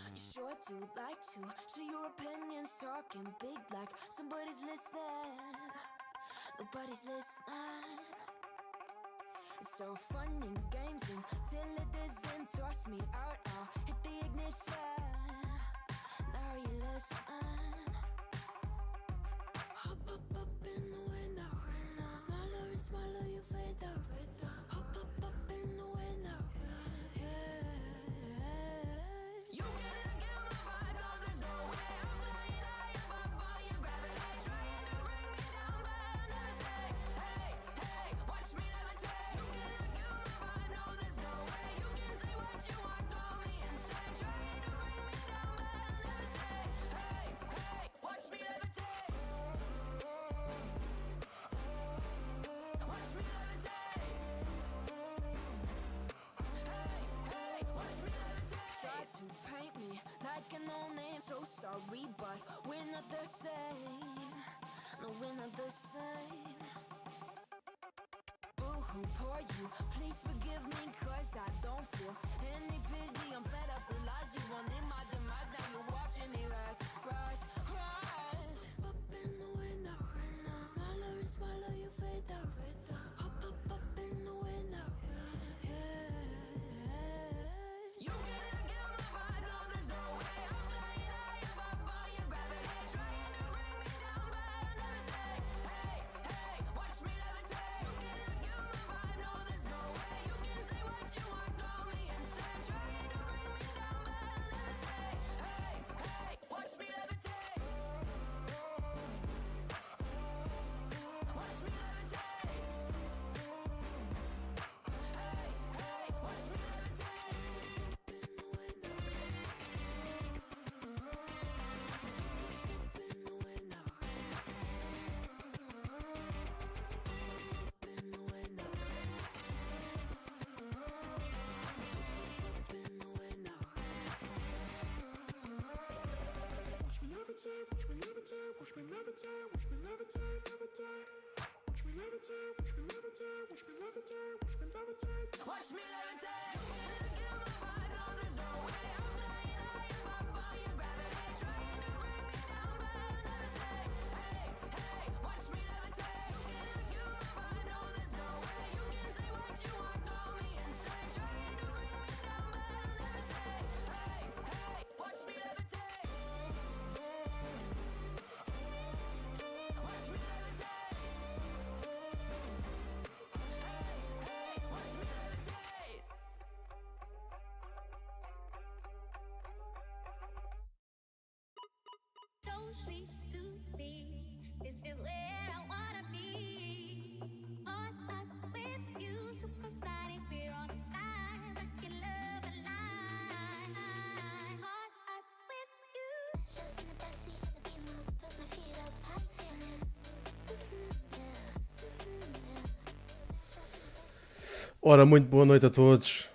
You sure do like to share your opinions, talking big like somebody's listening. Nobody's listening. It's so fun and games until it doesn't. Toss me out, I'll hit the ignition. Now you listen. Hop up in the window. Smaller and smaller you fade out. Hop up in the window. Yeah. You cannot kill my vibe, no there's no way. I'm flying high above all your gravity. Trying to bring me down but I'll never stay. Hey, hey, watch me levitate. You cannot kill my vibe, no there's no way. You can say what you want, call me insane. Trying to bring me down but I'll never stay. Hey, hey, watch me levitate. Watch me levitate. Hey, hey, watch me levitate. Try to paint me like a no-name, so sorry, but we're not the same. No, we're not the same. Boo-hoo, poor you, please forgive me, cause I don't feel any pity. I'm fed up with lies, you wanted my demise. Now you're watching me rise, rise, rise. Up in the window, smaller and smaller you fade out. Up in the window, yeah. You cannot kill my vibe, no there's no way. I'm flying high above all your gravity. Trying to bring me down but I'll never stay. Hey, hey, watch me levitate. You cannot kill my vibe, no there's no way. You can say what you want, call me insane. Trying to bring me down but I'll never stay. Hey, hey, watch me levitate. Watch me levitate. Hey, hey, watch me levitate. Watch me levitate, watch me levitate, levitate. Watch me levitate, watch me levitate, watch me levitate, watch me levitate. Watch me levitate. You cannot kill my vibe, no there's no way. I'm flying high above all your gravity. Trying to bring me down but I'll never stay. Hey, hey, watch me levitate. You cannot kill my vibe, no there's no way. You can say what you want, call me insane. Trying to bring me down but I'll never stay. Hey, hey, watch me levitate. Watch me levitate. Hey, hey, watch me levitate. So sweet to me. This is where I wanna be. On up with you, supersonic. We're on fire, rockin' love alive. On up with you. Shows in the backseat of the Beamer, put my feet up, I'm feeling. Ora, muito boa noite a todos.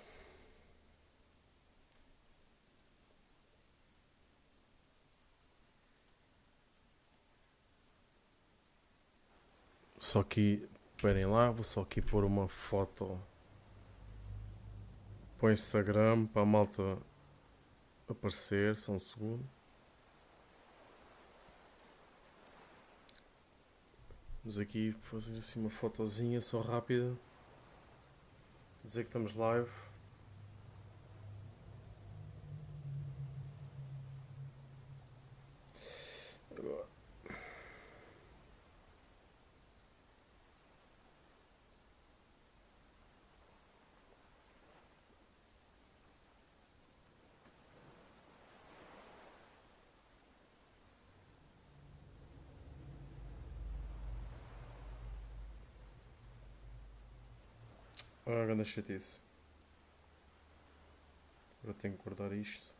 Só aqui, esperem lá, vou só aqui pôr uma foto para o Instagram, para a malta aparecer, só um segundo. Vamos aqui fazer assim uma fotozinha só rápida. Dizer que estamos live. Agora. Ah, grande chatice. Agora tenho que guardar isto.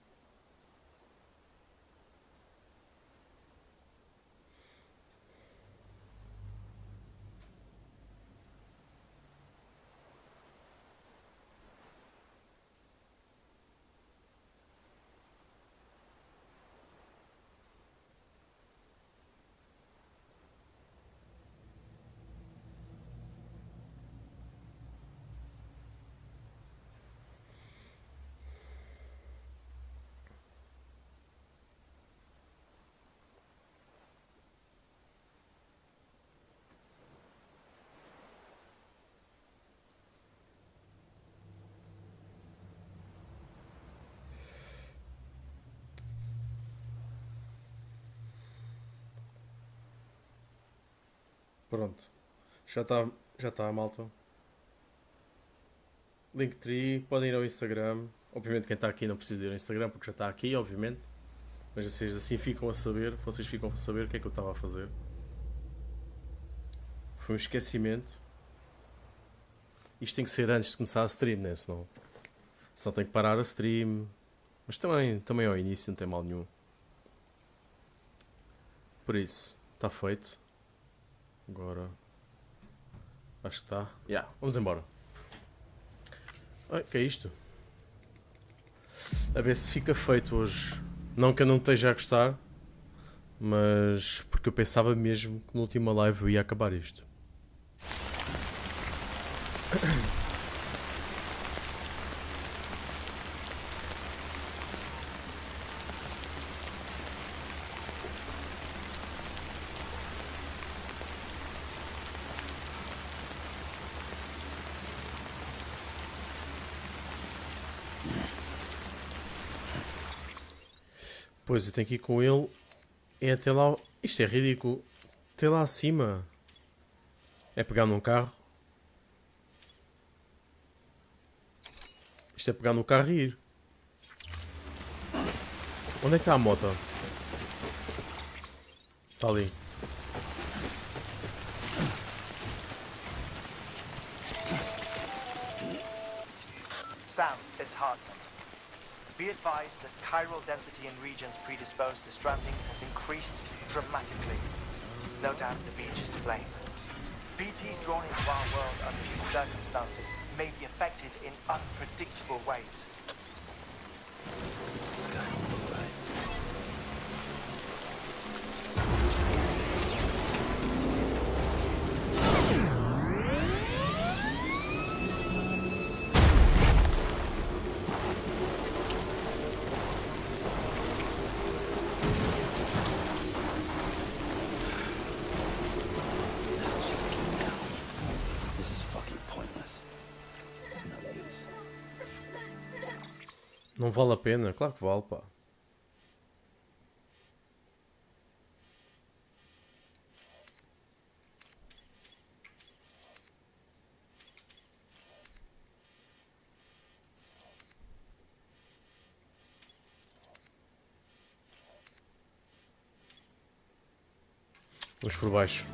Pronto. Já tá a malta. Linktree, podem ir ao Instagram. Obviamente quem está aqui não precisa ir ao Instagram porque já está aqui, obviamente. Mas vocês assim ficam a saber, vocês ficam a saber o que é que eu estava a fazer. Foi um esquecimento. Isto tem que ser antes de começar a stream, né? Senão tenho que parar a stream. Mas também ao início não tem mal nenhum. Por isso, está feito. Agora acho que está. Vamos embora. O que é isto? A ver se fica feito hoje. Não que eu não esteja a gostar, mas porque eu pensava mesmo que na última live eu ia acabar isto. Pois, eu tenho que ir com ele. É até lá. Isto é ridículo. Até lá acima. É pegar num carro. Isto é pegar no carro e ir. Onde é que está a moto? Está ali. Sam, it's Hartman. Be advised that chiral density in regions predisposed to strandings has increased dramatically. No doubt the beach is to blame. BTs drawn into our world under these circumstances may be affected in unpredictable ways. Não vale a pena? Claro que vale, pá. Vamos por baixo.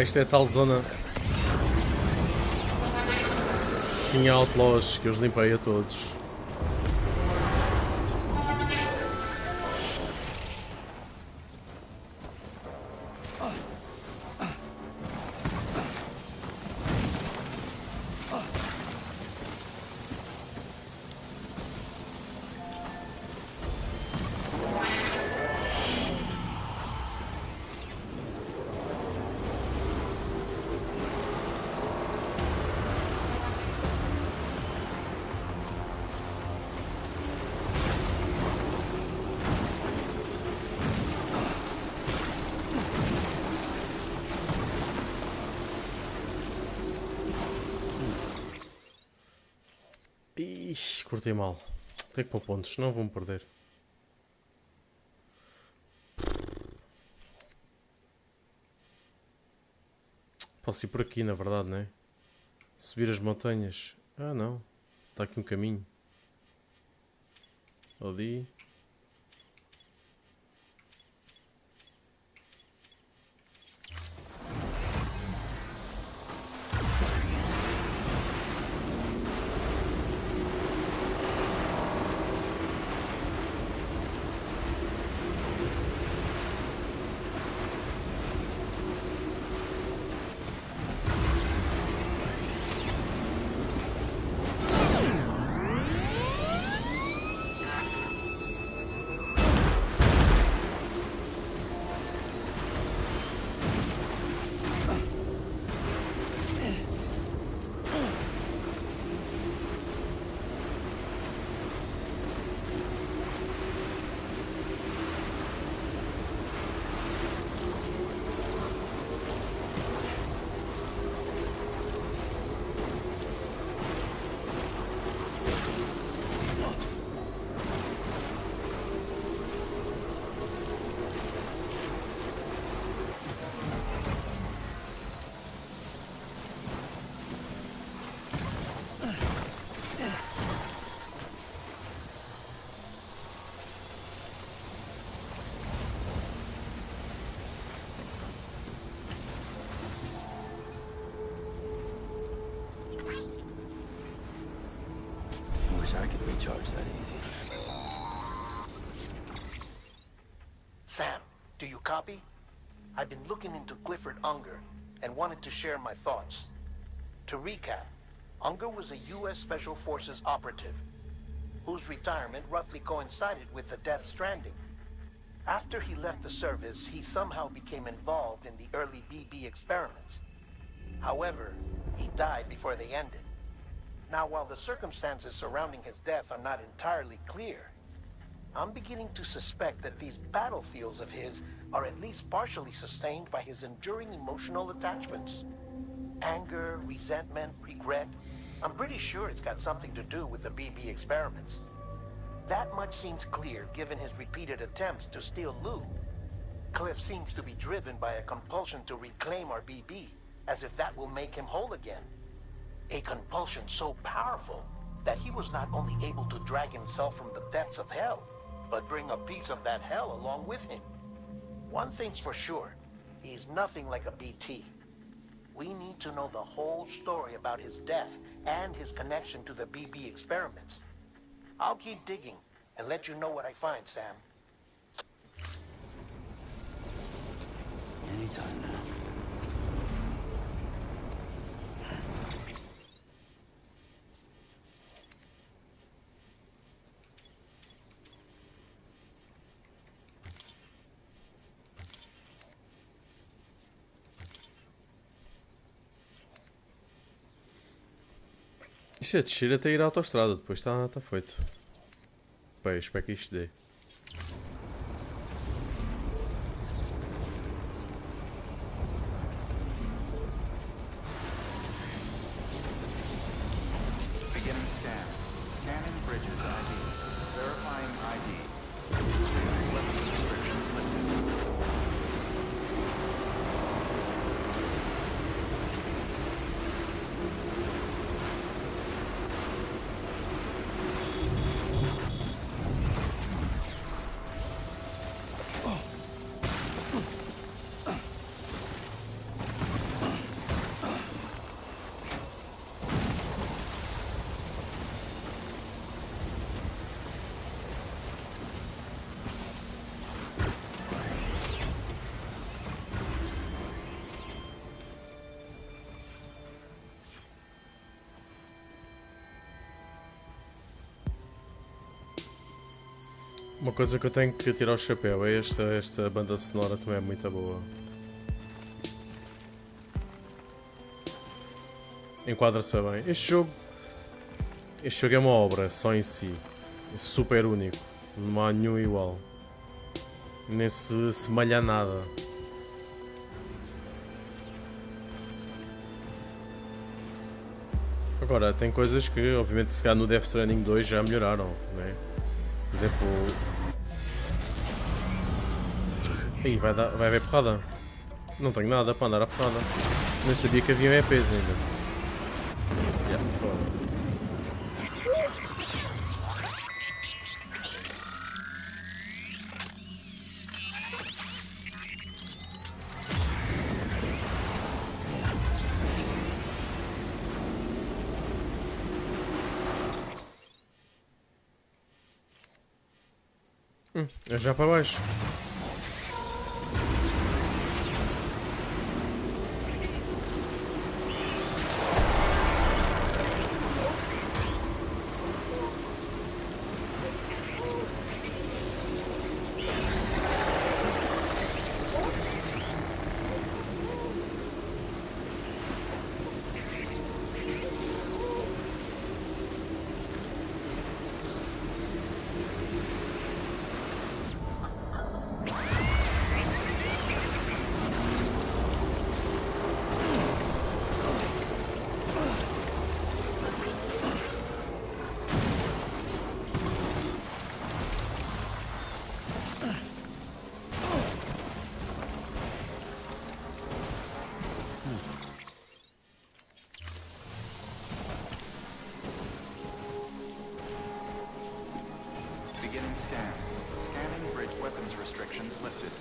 Isto é a tal zona. Tinha outlaws que eu os limpei a todos. Ixi, cortei mal. Tenho que pôr pontos, senão vou-me perder. Posso ir por aqui, na verdade, não é? Subir as montanhas. Ah, não. Está aqui um caminho. Ali. Wish I could recharge that easy. Sam, do you copy? I've been looking into Clifford Unger and wanted to share my thoughts. To recap, Unger was a U.S. Special Forces operative whose retirement roughly coincided with the death Stranding. After he left the service, he somehow became involved in the early BB experiments. However, he died before they ended. Now, while the circumstances surrounding his death are not entirely clear, I'm beginning to suspect that these battlefields of his are at least partially sustained by his enduring emotional attachments. Anger, resentment, regret. I'm pretty sure it's got something to do with the BB experiments. That much seems clear given his repeated attempts to steal loot. Cliff seems to be driven by a compulsion to reclaim our BB, as if that will make him whole again. A compulsion so powerful that he was not only able to drag himself from the depths of hell, but bring a piece of that hell along with him. One thing's for sure, he's nothing like a BT. We need to know the whole story about his death and his connection to the BB experiments. I'll keep digging and let you know what I find, Sam. Anytime now. Isto é descer até ir à autostrada, depois está feito. Bem, espero que isto dê. Beginning scan. Scanning bridges ID. Verifying ID. Weapon restriction lifted. Uma coisa que eu tenho que tirar o chapéu é esta banda sonora, também é muito boa. Enquadra-se bem. Este jogo é uma obra só em si. É super único. Não há nenhum igual. Nem se semelha a nada. Agora, tem coisas que, obviamente, se calhar no Death Stranding 2 já melhoraram, né? Por exemplo... Ih, vai haver porrada. Não tenho nada para andar a porrada. Nem sabia que havia EPs ainda. Yeah, foda. É já para baixo. Beginning scan. Scanning bridge weapons restrictions lifted.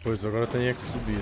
Pois, agora tenho é que subir.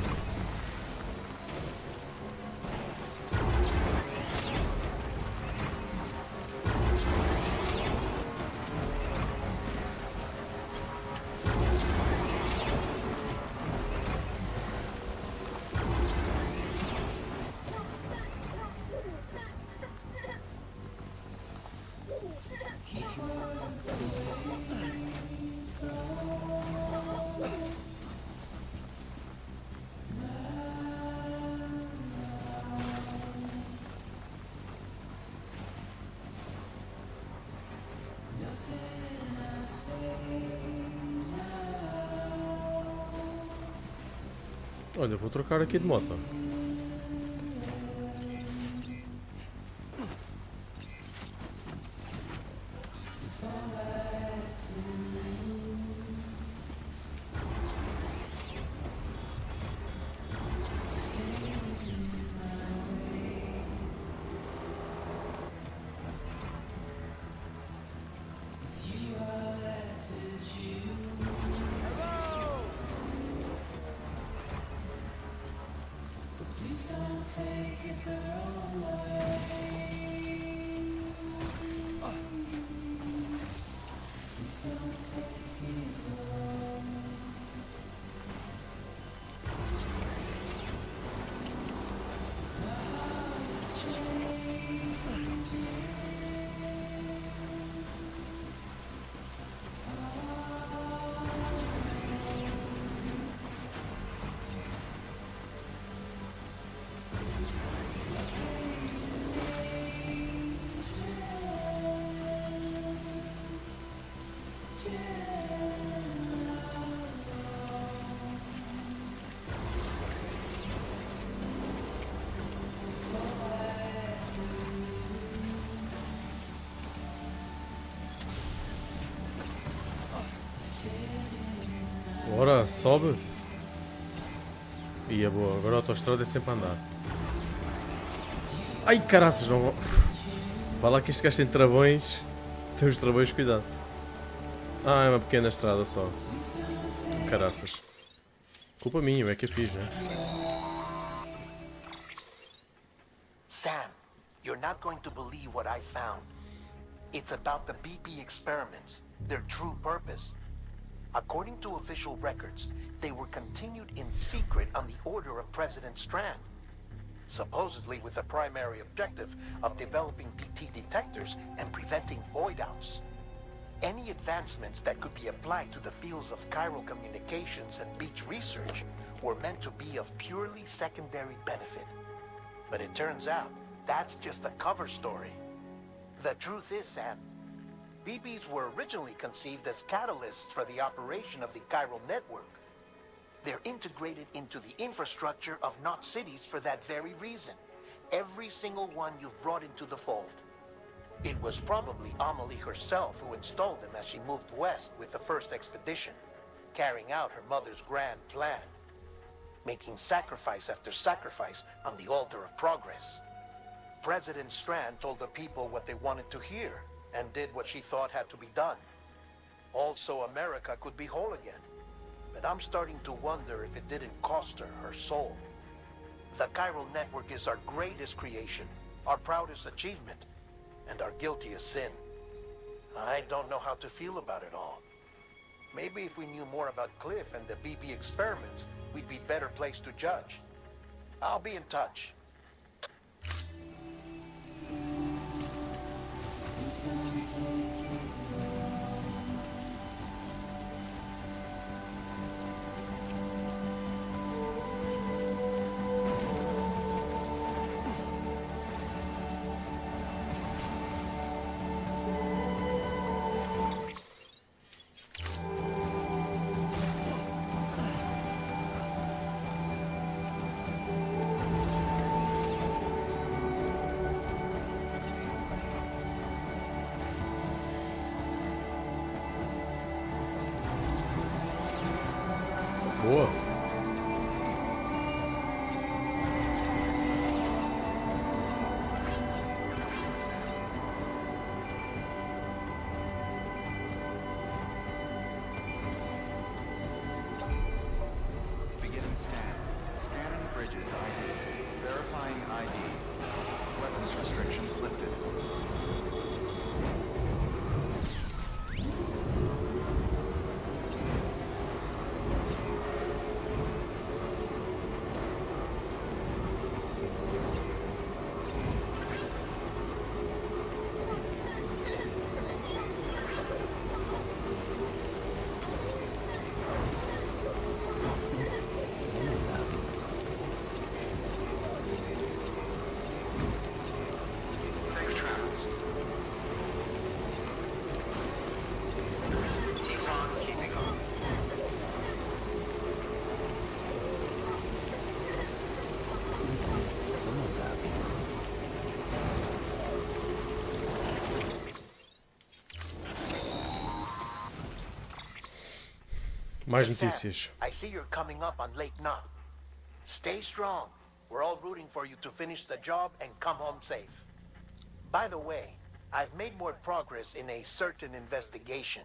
Olha, vou trocar aqui de moto. Ora, sobe. Ia boa, agora a autoestrada é sempre a andar. Ai caraças, não vou. Vá lá que este gajo tem travões. Tem os travões, cuidado. Ah, é uma pequena estrada só. Caraças. Culpa minha, é que eu fiz, né? Sam, you're not going to believe what I found. It's about the BP experiments, their true purpose. According to official records, they were continued in secret on the order of President Strand, supposedly with the primary objective of developing BT detectors and preventing void-outs. Any advancements that could be applied to the fields of chiral communications and beach research were meant to be of purely secondary benefit. But it turns out, that's just a cover story. The truth is, Sam, BBs were originally conceived as catalysts for the operation of the chiral network. They're integrated into the infrastructure of not cities for that very reason. Every single one you've brought into the fold. It was probably Amelie herself who installed them as she moved west with the first expedition, carrying out her mother's grand plan, making sacrifice after sacrifice on the altar of progress. President Strand told the people what they wanted to hear, and did what she thought had to be done. Also, America could be whole again. But I'm starting to wonder if it didn't cost her her soul. The chiral network is our greatest creation, our proudest achievement, and our guiltiest sin. I don't know how to feel about it all. Maybe if we knew more about Cliff and the BB experiments, we'd be better placed to judge. I'll be in touch. Boa. Beginning scan. Scanning bridges ID. Verifying ID. Weapons restrictions lifted. Safe travels. Keep on keeping on. Someone's happy. Mais Hey, Sam, notícias. I see you're coming up on Lake Knot. Stay strong. We're all rooting for you to finish the job and come home safe. By the way, I've made more progress in a certain investigation.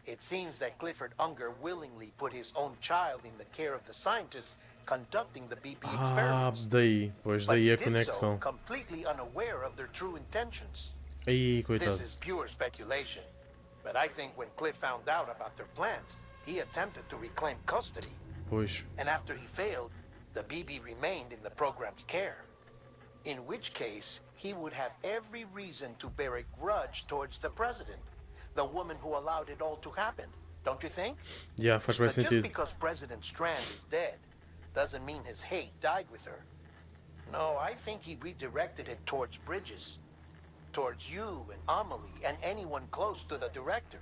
It seems that Clifford Unger willingly put his own child in the care of the scientists conducting the BP Ah, experiments. daí. Pois But daí he a did so conexão. completely unaware of their true intentions. Aí, This coitado. is pure speculation, but I think when Cliff found out about their plans, he attempted to reclaim custody. Pois. And after he failed, the BB remained in the program's care. In which case, he would have every reason to bear a grudge towards the president, the woman who allowed it all to happen. Don't you think? Já, faz bem But just sentido. because President Strand is dead, doesn't mean his hate died with her. No, I think he redirected it towards Bridges. Towards you and Amelie and anyone close to the director.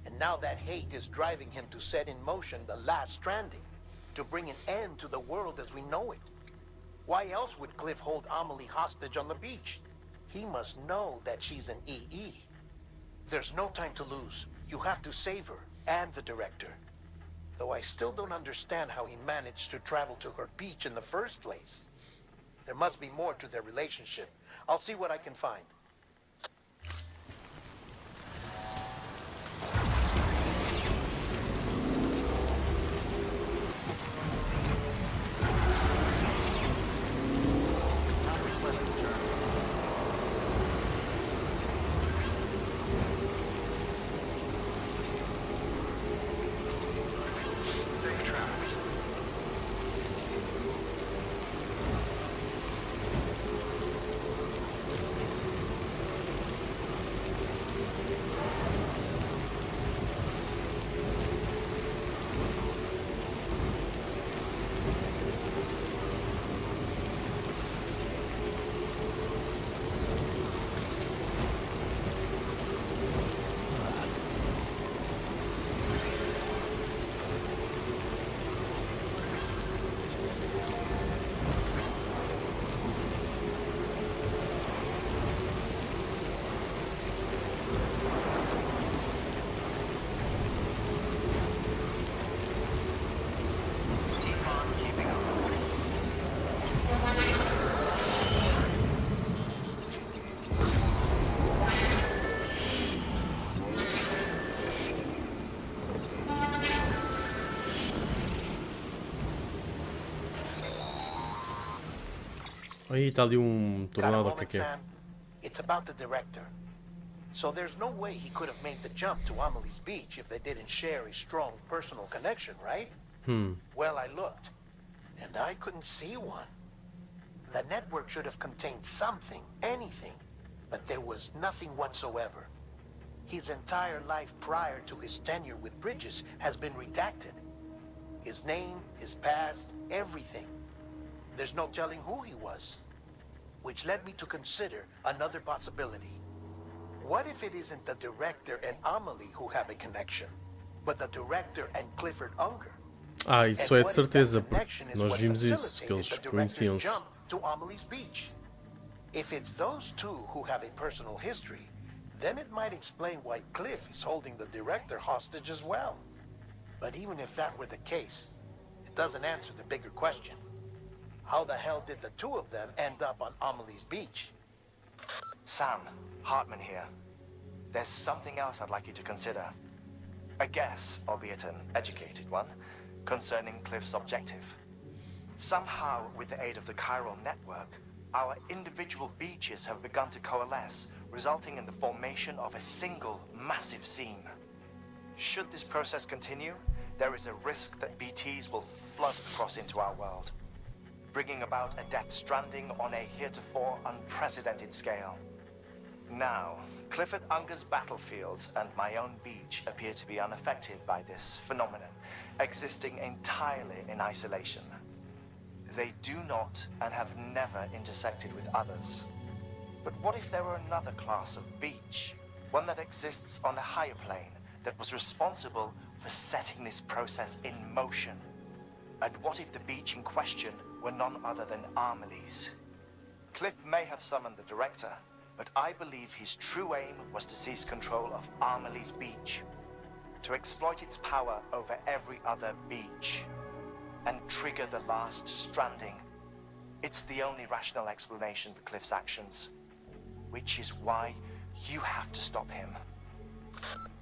And now that hate is driving him to set in motion the last stranding, to bring an end to the world as we know it. Why else would Cliff hold Amelie hostage on the beach? He must know that she's an EE. There's no time to lose. You have to save her and the director. Though I still don't understand how he managed to travel to her beach in the first place. There must be more to their relationship. I'll see what I can find. Aí tá ali Got a tornado, o moment, que é? Sam? It's about the director. So there's no way he could have made the jump to Amelie's beach if they didn't share a strong personal connection, right? Well, I looked, and I couldn't see one. The network should have contained something, anything, but there was nothing whatsoever. His entire life prior to his tenure with Bridges has been redacted. His name, his past, everything. There's no telling who he was. Which led me to consider another possibility. What if it isn't the director and Amelie who have a connection, but the director and Clifford Unger? Ah, isso And é de what if that certeza, porque connection is nós what vimos isso, que facilitated eles the director's conheciam-se. jump to Amelie's beach? If it's those two who have a personal history, then it might explain why Cliff is holding the director hostage as well. But even if that were the case, it doesn't answer the bigger question. How the hell did the two of them end up on Amelie's beach? Sam, Hartman here. There's something else I'd like you to consider. A guess, albeit an educated one, concerning Cliff's objective. Somehow, with the aid of the chiral network, our individual beaches have begun to coalesce, resulting in the formation of a single massive seam. Should this process continue, there is a risk that BTs will flood across into our world, bringing about a death stranding on a heretofore unprecedented scale. Now, Clifford Unger's battlefields and my own beach appear to be unaffected by this phenomenon, existing entirely in isolation. They do not and have never intersected with others. But what if there were another class of beach, one that exists on a higher plane, that was responsible for setting this process in motion? And what if the beach in question were none other than Amelie's? Cliff may have summoned the director, but I believe his true aim was to seize control of Amelie's beach, to exploit its power over every other beach, and trigger the last stranding. It's the only rational explanation for Cliff's actions, which is why you have to stop him.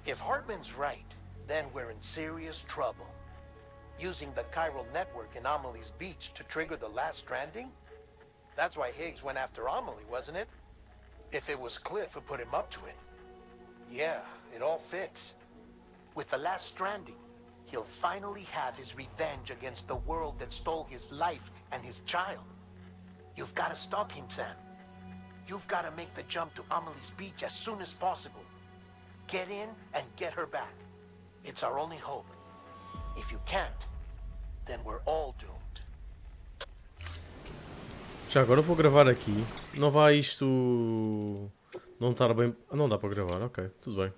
If Hartman's right, then we're in serious trouble. Using the chiral network in Amelie's beach to trigger the last stranding? That's why Higgs went after Amelie, wasn't it? If it was Cliff who put him up to it. Yeah, it all fits. With the last stranding, he'll finally have his revenge against the world that stole his life and his child. You've got to stop him, Sam. You've got to make the jump to Amelie's beach as soon as possible. Get in and get her back. It's our only hope. If you can't, then we're all doomed. Já agora eu vou gravar aqui. Não vai isto não estar bem. Não dá para gravar, ok, tudo bem.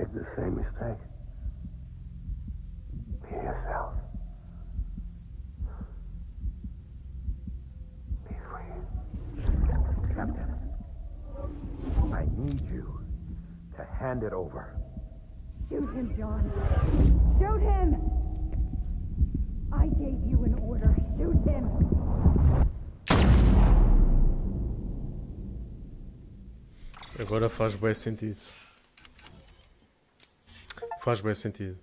made the same mistake. Be yourself. Be free. Captain, I need you to hand it over. Shoot him, John. Shoot him! I gave you an order. Shoot him! Agora faz bem sentido. Faz bem sentido.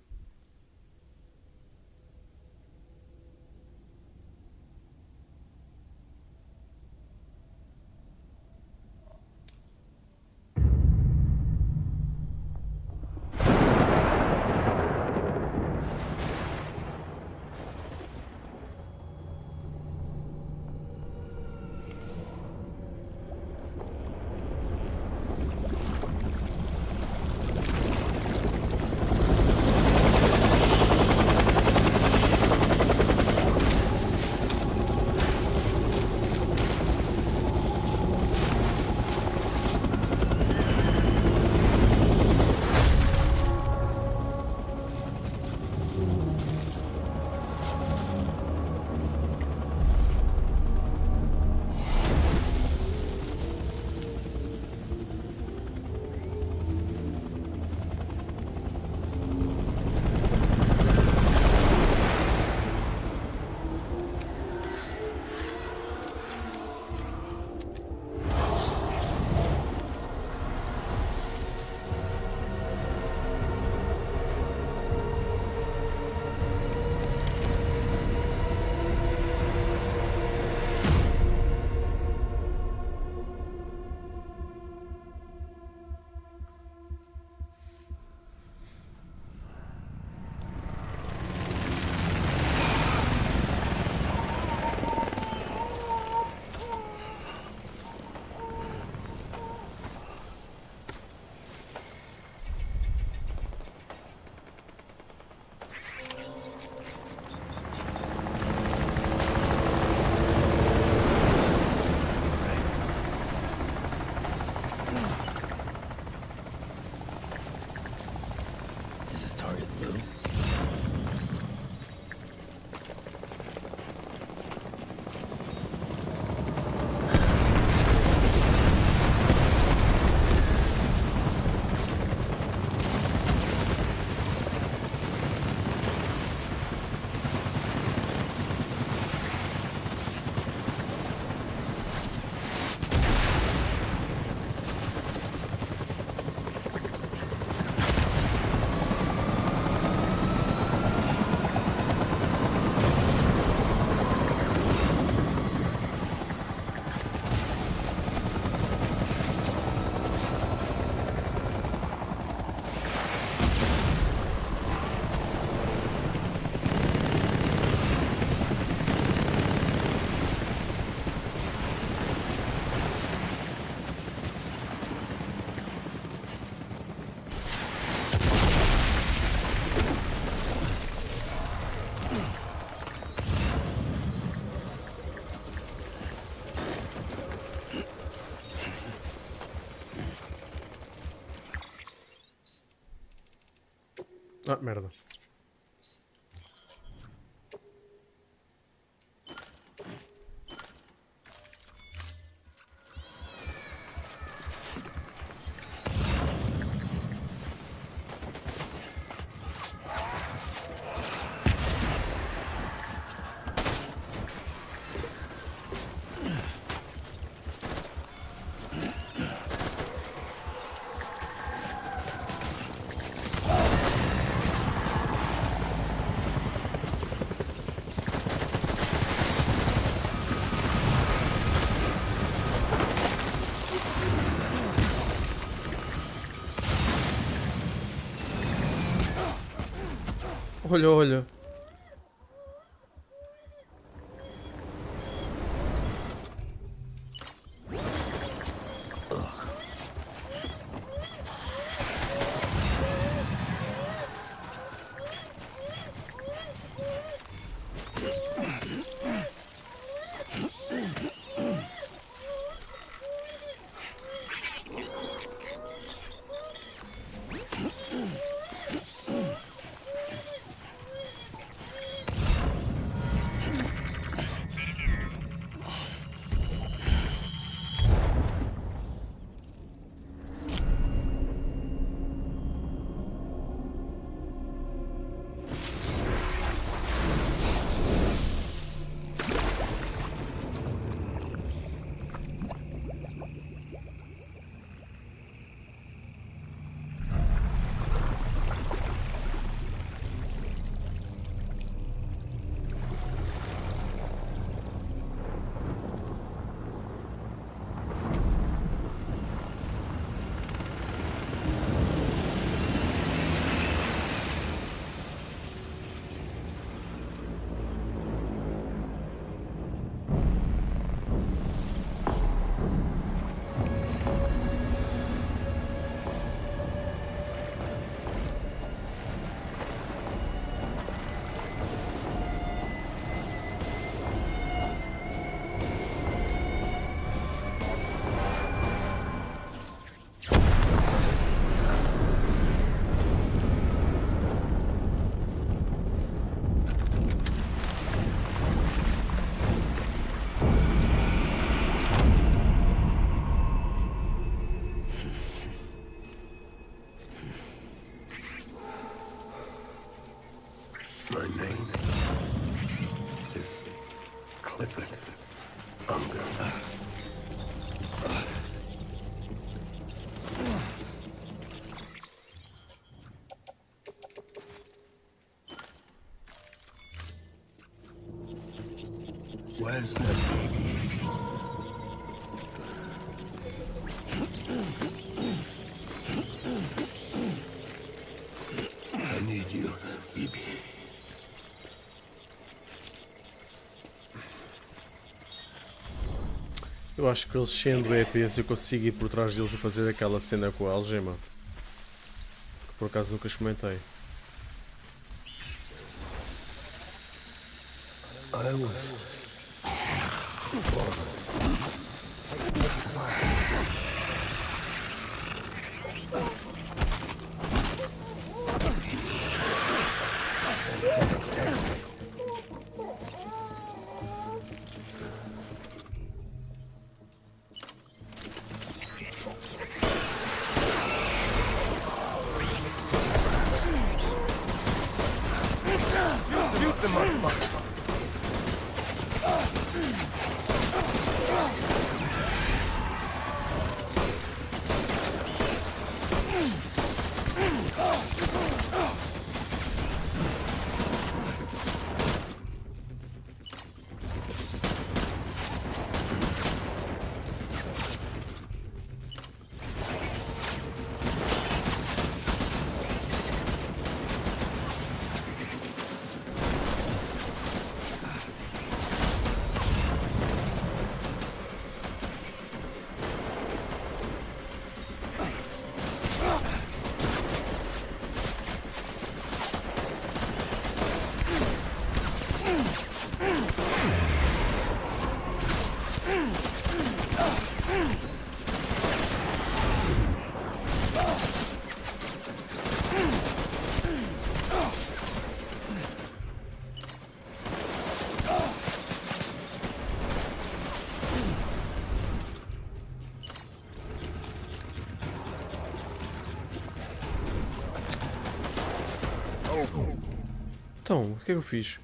Ah, merda. Olha, olha. Where's my baby? I need you, baby. Eu acho que eles sendo EPs eu consigo ir por trás deles e fazer aquela cena com a algema. Que por acaso nunca experimentei. Então, o que é que eu fiz?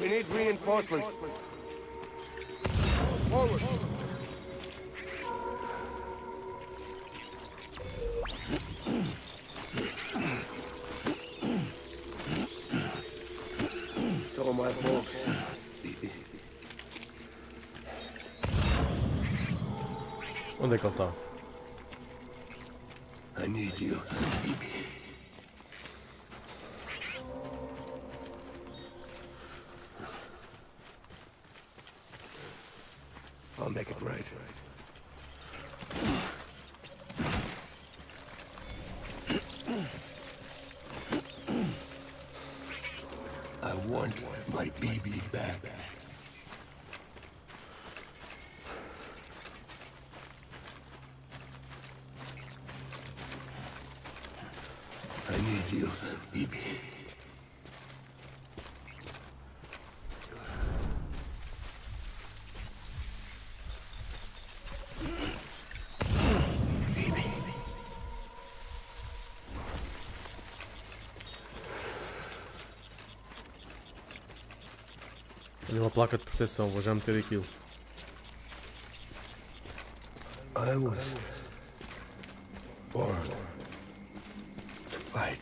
We need reinforcements. Forward. So my folks. Onde é que ele está? I need you. I'll make it right. I want my baby back. I need you, baby. Olha uma placa de proteção, vou já meter aquilo. I was born to fight.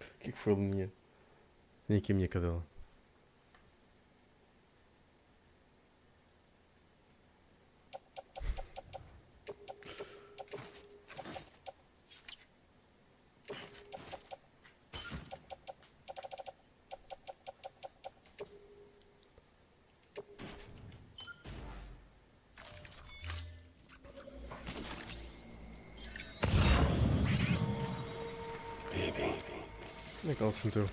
O que foi, Luminha? Tem aqui a minha cadela. Onde é que ela se meteu?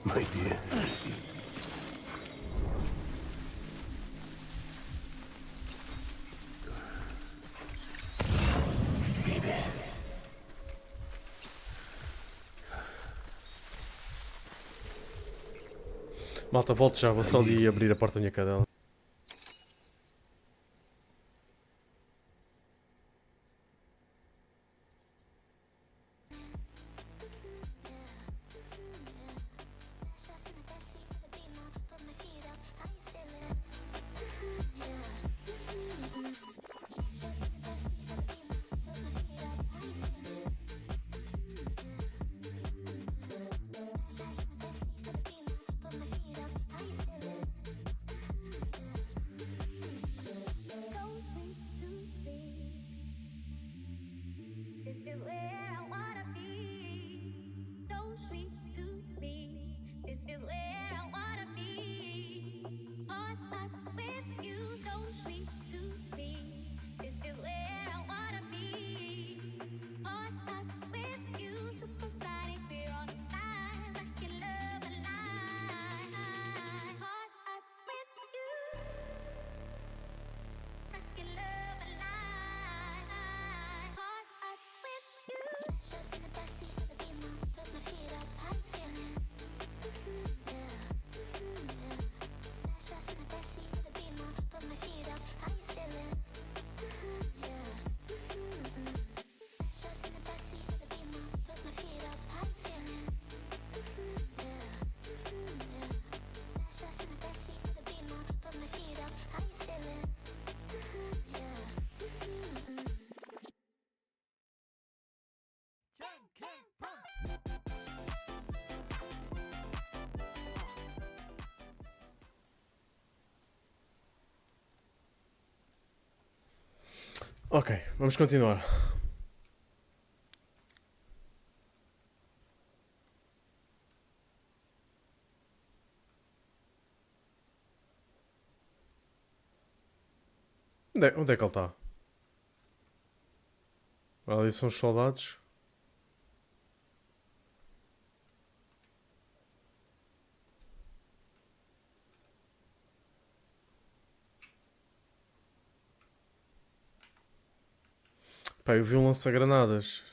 My dear. Malta, volto já, vou só ali abrir a porta da minha cadela. Ok, vamos continuar. Onde é que ele está? Ali são os soldados. Pá, eu vi um lança-granadas.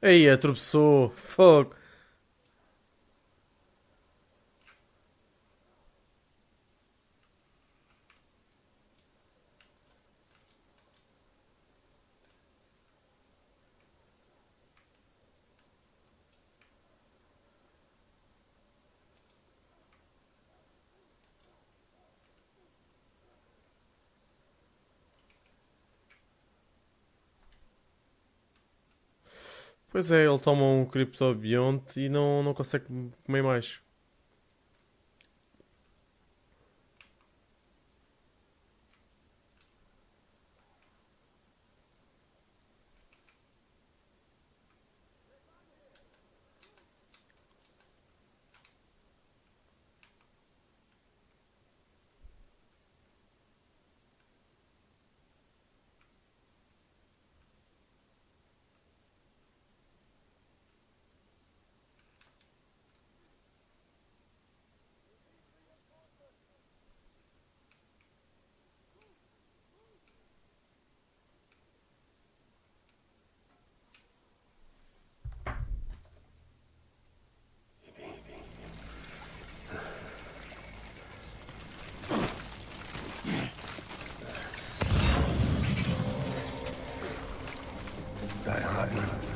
Ei, tropeçou. Fogo. Pois é, ele toma um criptobionte e não consegue comer mais. Die hard now.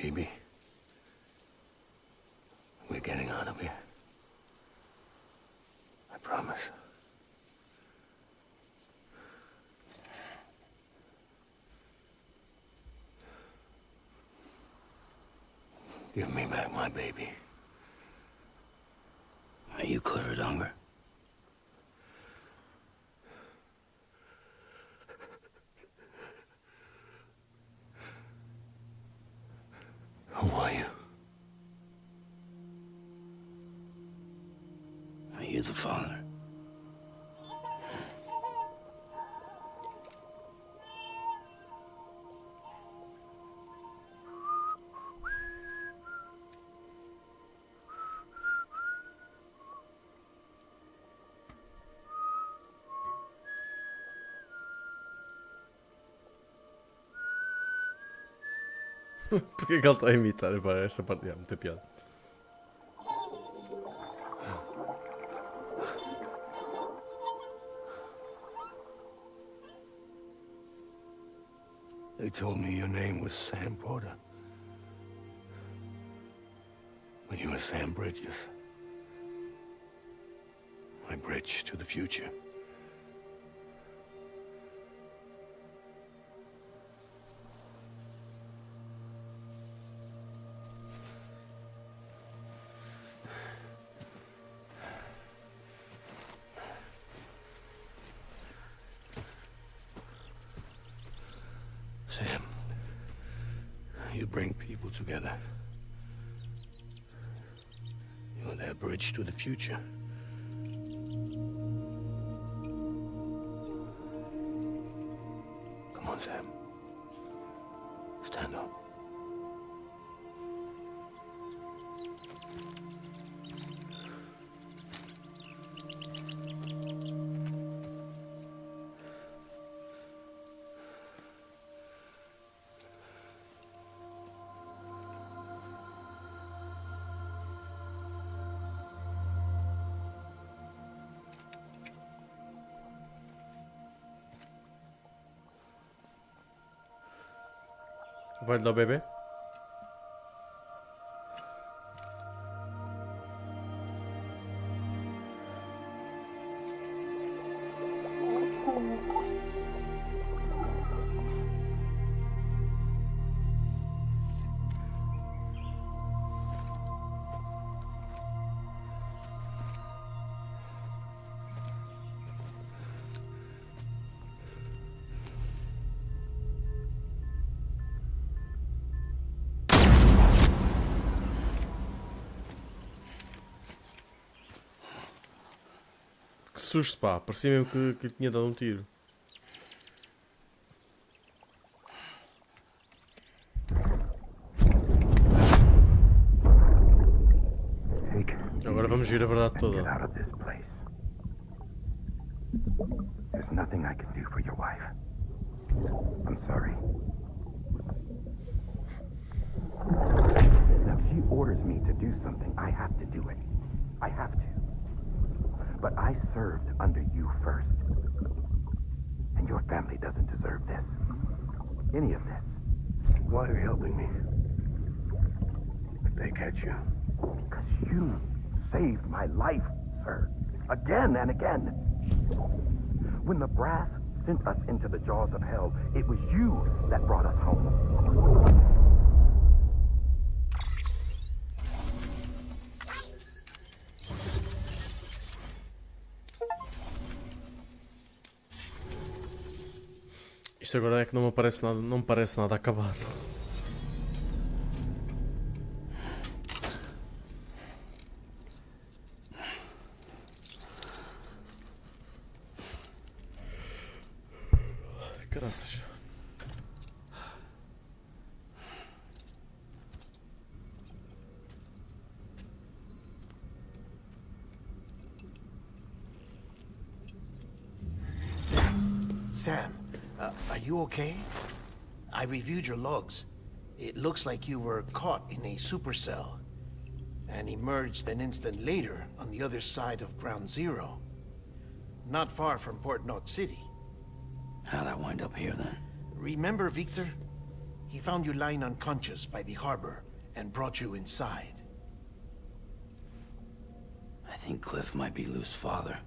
Baby, we're getting out of here. I promise. Give me back my baby. Are you Clifford Unger? Who are you? Are you the father? Porque é que ele está a imitar? Pá, esta parte é muita piada. They told me your name was Sam Porter. But you were Sam Bridges. My bridge to the future. Sam, you bring people together. You're their bridge to the future. Come on, Sam. Stand up. Vai-lhe dar o bebê? Que susto, pá. Parecia mesmo que lhe tinha dado um tiro. Agora vamos ver a verdade toda. Get out of this place. There's nothing I can do for your wife. I'm sorry. Now, if she orders me to do something, I have to do it. I have to. But I served under you first. And your family doesn't deserve this. Any of this. Why are you helping me? If they catch you. Because you saved my life, sir. Again and again. When the brass sent us into the jaws of hell, it was you that brought us home. Isto agora é que não me parece nada, não me parece nada acabado. Caraças. Sam, are you okay? I reviewed your logs. It looks like you were caught in a supercell and emerged an instant later on the other side of Ground Zero. Not far from Port Knot City. How'd I wind up here then? Remember Victor? He found you lying unconscious by the harbor and brought you inside. I think Cliff might be Lou's father.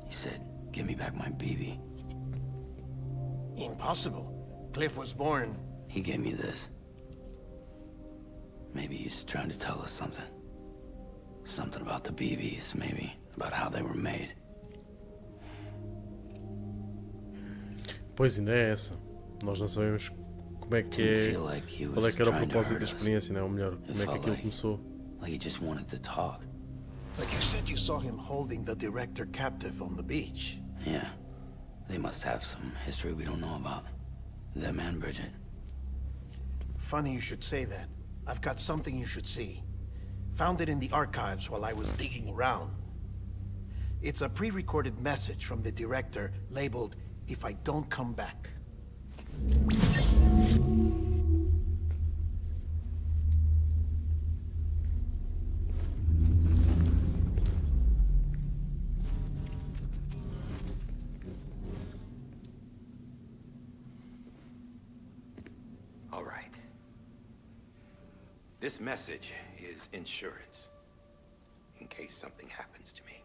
He said, give me back my BB. Impossible. Cliff was born... He gave me this. Maybe he's trying to tell us something. Something about the BBs, maybe. About how they were made. Pois ainda é essa. Nós não sabemos como é que é. Qual é que era o propósito da experiência, não é? Ou melhor, como é que aquilo começou. Like he just wanted to talk. But you said you saw him holding the director captive on the beach. Yeah. They must have some history we don't know about. Them and Bridget. Funny you should say that. I've got something you should see. Found it in the archives while I was digging around. It's a pre-recorded message from the director labeled, "If I don't come back." This message is insurance, in case something happens to me.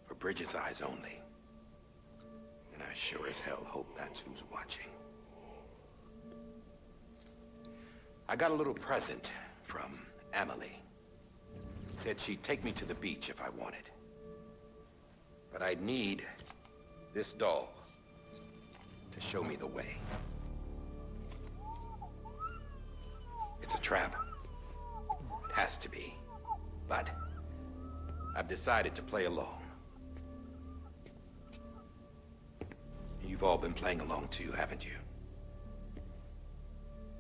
For Bridget's eyes only. And I sure as hell hope that's who's watching. I got a little present from Emily. Said she'd take me to the beach if I wanted. But I'd need this doll to show me the way. It's a trap. It has to be. But I've decided to play along. You've all been playing along too, haven't you?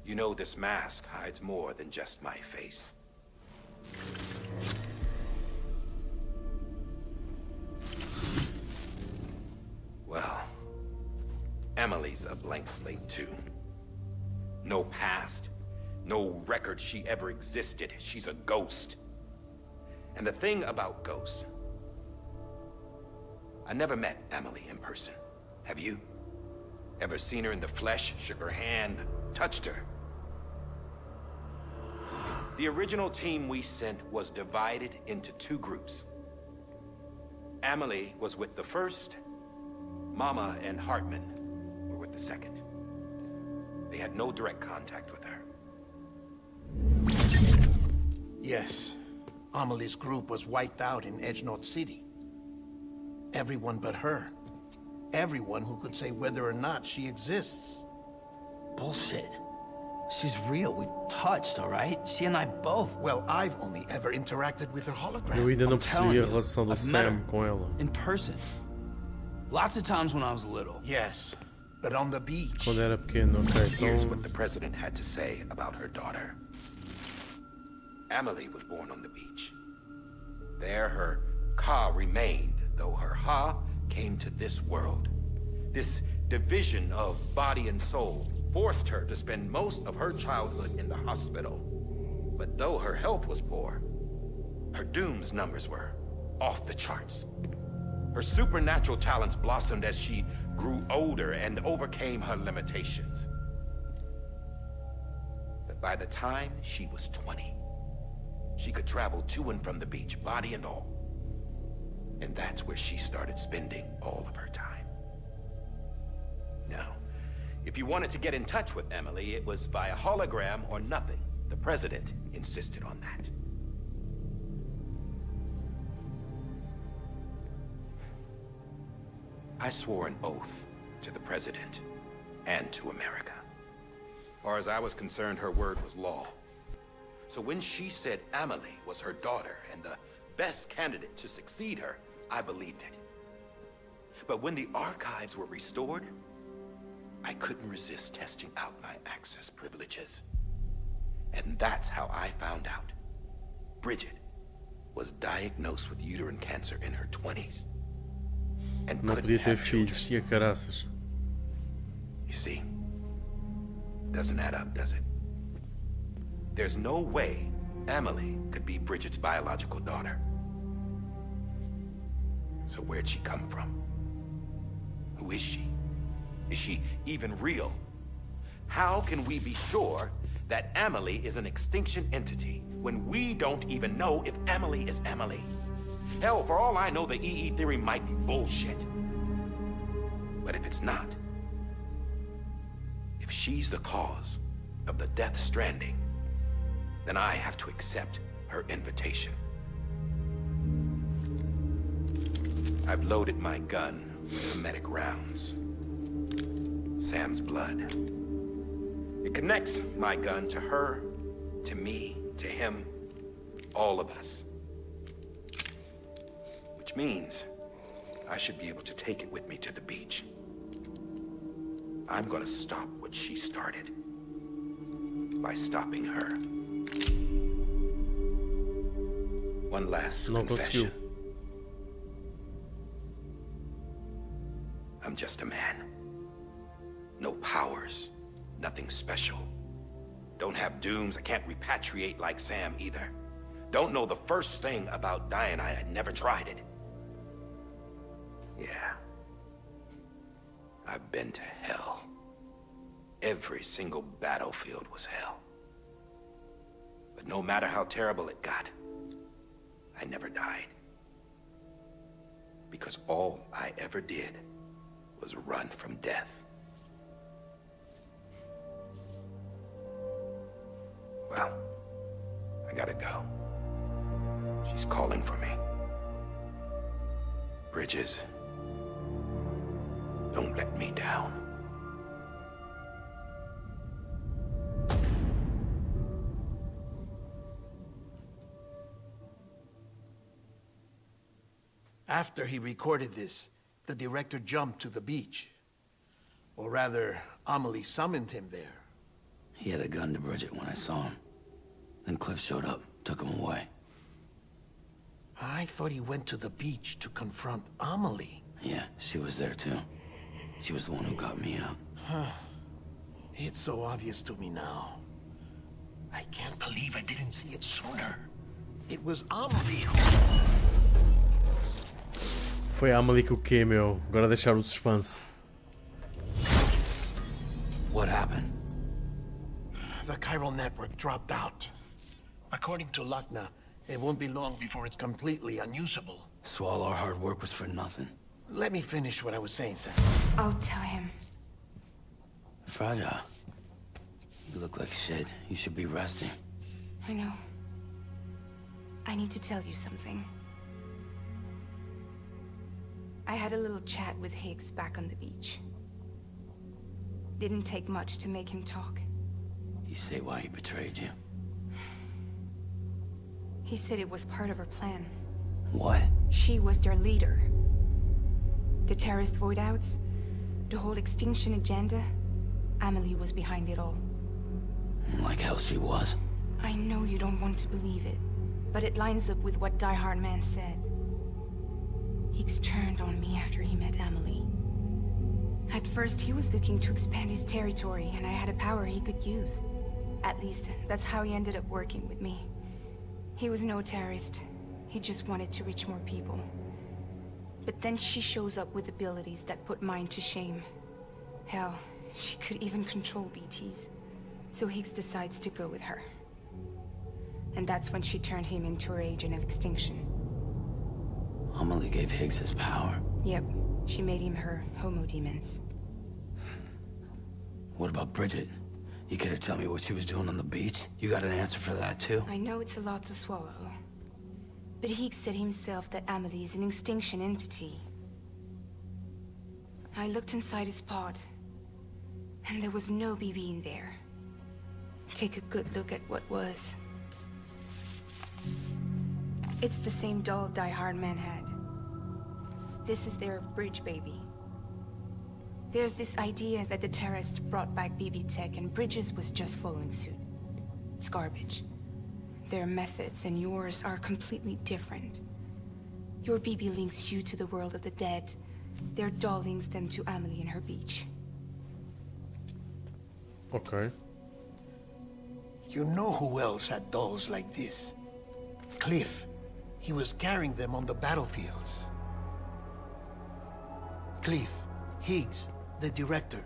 You know this mask hides more than just my face. Well, Emily's a blank slate too. No past, no record she ever existed. She's a ghost. And the thing about ghosts, I never met Emily in person. Have you? Ever seen her in the flesh, shook her hand, touched her? The original team we sent was divided into two groups. Emily was with the first, Mama and Hartman were with the second. They had no direct contact with her. Yes. Amelie's group was wiped out in Edgenorth City. Everyone but her. Everyone who could say whether or not she exists. Bullshit. She's real. We touched, all right? She and I both. Well, I've only ever interacted with her hologram. Eu ainda não I'm telling percebi a you, relação do I've met Sam her com ela. in person. Lots of times when I was little. Yes, but on the beach. Quando era pequeno, ok. Here's Então, what the president had to say about her daughter. Emily was born on the beach. There her ka remained, though her ha came to this world. This division of body and soul forced her to spend most of her childhood in the hospital. But though her health was poor, her doom's numbers were off the charts. Her supernatural talents blossomed as she grew older and overcame her limitations. But by the time she was 20, she could travel to and from the beach, body and all. And that's where she started spending all of her time. Now, if you wanted to get in touch with Emily, it was via hologram or nothing. The president insisted on that. I swore an oath to the president and to America. As far as I was concerned, her word was law. So when she said Emily was her daughter and the best candidate to succeed her, I believed it. But when the archives were restored, I couldn't resist testing out my access privileges. And that's how I found out. Bridget was diagnosed with uterine cancer in her 20s. And não couldn't podia ter have children. filhos, tinha caraças. You see, doesn't add up, does it? There's no way Emily could be Bridget's biological daughter. So where'd she come from? Who is she? Is she even real? How can we be sure that Emily is an extinction entity when we don't even know if Emily is Emily? Hell, for all I know, the EE theory might be bullshit. But if it's not, if she's the cause of the death stranding, then I have to accept her invitation. I've loaded my gun with hermetic rounds. Sam's blood. It connects my gun to her, to me, to him, all of us. Which means I should be able to take it with me to the beach. I'm gonna stop what she started by stopping her. One last Não confession. conseguiu. I'm just a man. No powers, nothing special. Don't have dooms, I can't repatriate like Sam either. Don't know the first thing about dying, I never tried it. Yeah. I've been to hell. Every single battlefield was hell. But no matter how terrible it got, I never died. Because all I ever did was run from death. Well, I gotta go. She's calling for me. Bridges, don't let me down. After he recorded this, the director jumped to the beach. Or rather, Amelie summoned him there. He had a gun to Bridget when I saw him. Then Cliff showed up, took him away. I thought he went to the beach to confront Amelie. Yeah, she was there too. She was the one who got me out. It's so obvious to me now. I can't believe I didn't see it sooner. It was Amelie who... Foi a Amelie que o quê, meu? Agora deixar o suspense. What happened? The chiral network dropped out. According to Lakna, it won't be long before it's completely unusable. So all our hard work was for nothing. Let me finish what I was saying, Sam. I'll tell him. Fragile. You look like shit. You should be resting. I know. I need to tell you something. I had a little chat with Higgs back on the beach. Didn't take much to make him talk. You say why he betrayed you? He said it was part of her plan. What? She was their leader. The terrorist void-outs, the whole extinction agenda, Amelie was behind it all. Like hell she was. I know you don't want to believe it, but it lines up with what Die Hard Man said. Higgs turned on me after he met Amelie. At first, he was looking to expand his territory, and I had a power he could use. At least, that's how he ended up working with me. He was no terrorist. He just wanted to reach more people. But then she shows up with abilities that put mine to shame. Hell, she could even control BTs. So Higgs decides to go with her. And that's when she turned him into her agent of extinction. Amelie gave Higgs his power. Yep, she made him her homo demons. What about Bridget? You care to tell me what she was doing on the beach? You got an answer for that too? I know it's a lot to swallow. But Higgs said himself that Amelie is an extinction entity. I looked inside his pod, and there was no BB in there. Take a good look at what was. It's the same doll Die Hard Man had. This is their bridge baby. There's this idea that the terrorists brought back BB tech and Bridges was just following suit. It's garbage. Their methods and yours are completely different. Your BB links you to the world of the dead. Their doll links them to Amelie and her beach. Ok. You know who else had dolls like this? Cliff. He was carrying them on the battlefields. Cliff, Higgs, the director.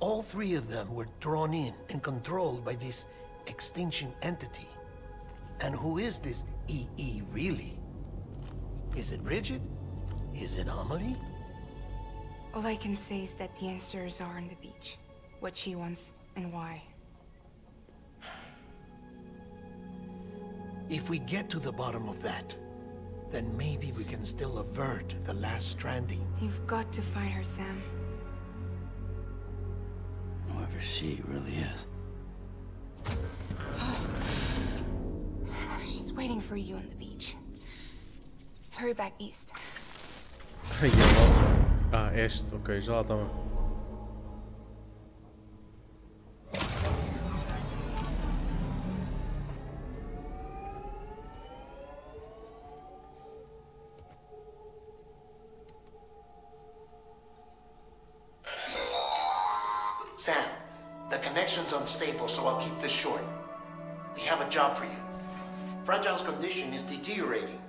All three of them were drawn in and controlled by this extinction entity. And who is this EE really? Is it Bridget? Is it Amelie? All I can say is that the answers are on the beach. What she wants and why. If we get to the bottom of that, then maybe we can still avert the last stranding. You've got to find her, Sam. Whoever she really is. She's waiting for you on the beach. Hurry back east. Ai, ela... Ah, este, ok, já lá estava. Sam, the connection's unstable, so I'll keep this short. We have a job for you. Fragile's condition is deteriorating.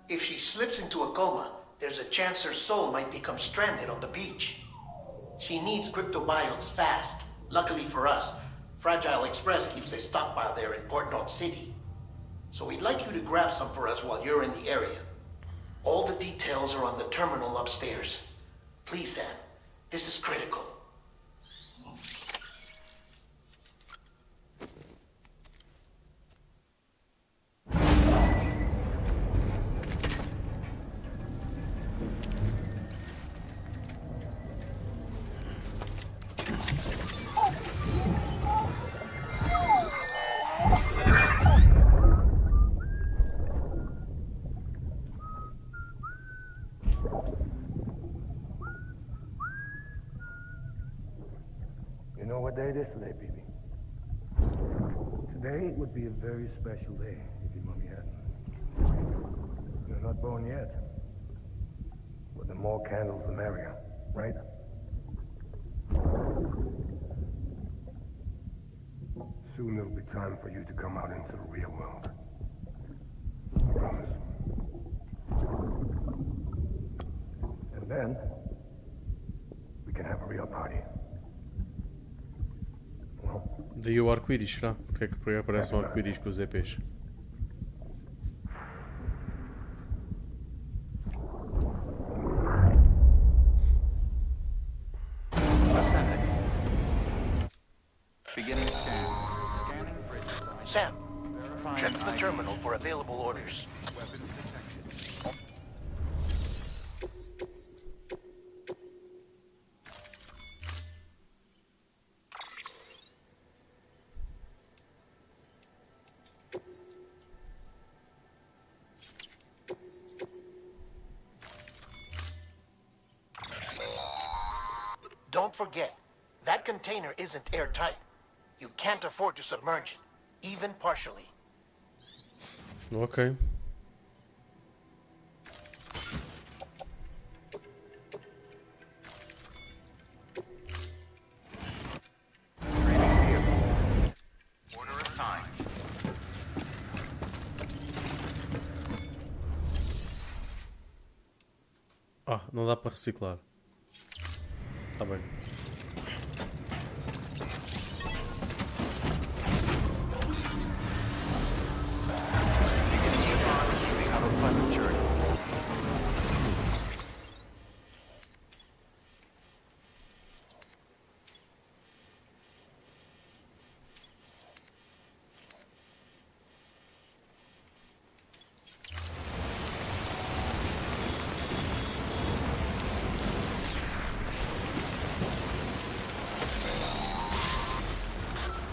If she slips into a coma, there's a chance her soul might become stranded on the beach. She needs cryptobiotes fast. Luckily for us, Fragile Express keeps a stockpile there in Port North City. So we'd like you to grab some for us while you're in the area. All the details are on the terminal upstairs. Please, Sam. This is critical. You know what day it is today, baby? Today would be a very special day if your mommy hadn't. You're not born yet. But the more candles, the merrier, right? Soon it'll be time for you to come out into the real world. I promise. And then, we can have a real party. Daí o arco-íris, será? Porque é que aparece um arco-íris com os EPs? Beginning scan. Scanning bridges. Sam, check the terminal for available orders. Weapons detected. Don't forget, that container isn't airtight. You can't afford to submerge it, even partially. Ok. Order assigned. Ah, não dá para reciclar. Tá bem. Have a pleasant journey.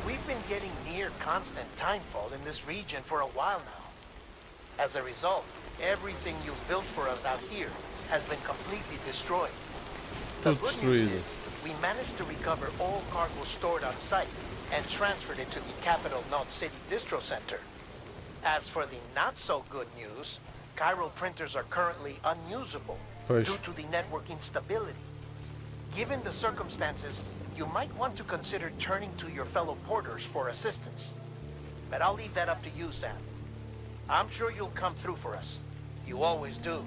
We've been getting near constant timefall in this region for a while now. As a result, everything you've built for us out here has been completely destroyed. The Tudo good news destruído. is, we managed to recover all cargo stored on site and transferred it to the capital North City Distro Center. As for the not-so-good news, chiral printers are currently unusable Pois. due to the network instability. Given the circumstances, you might want to consider turning to your fellow porters for assistance. But I'll leave that up to you, Sam. I'm sure you'll come through for us. You always do.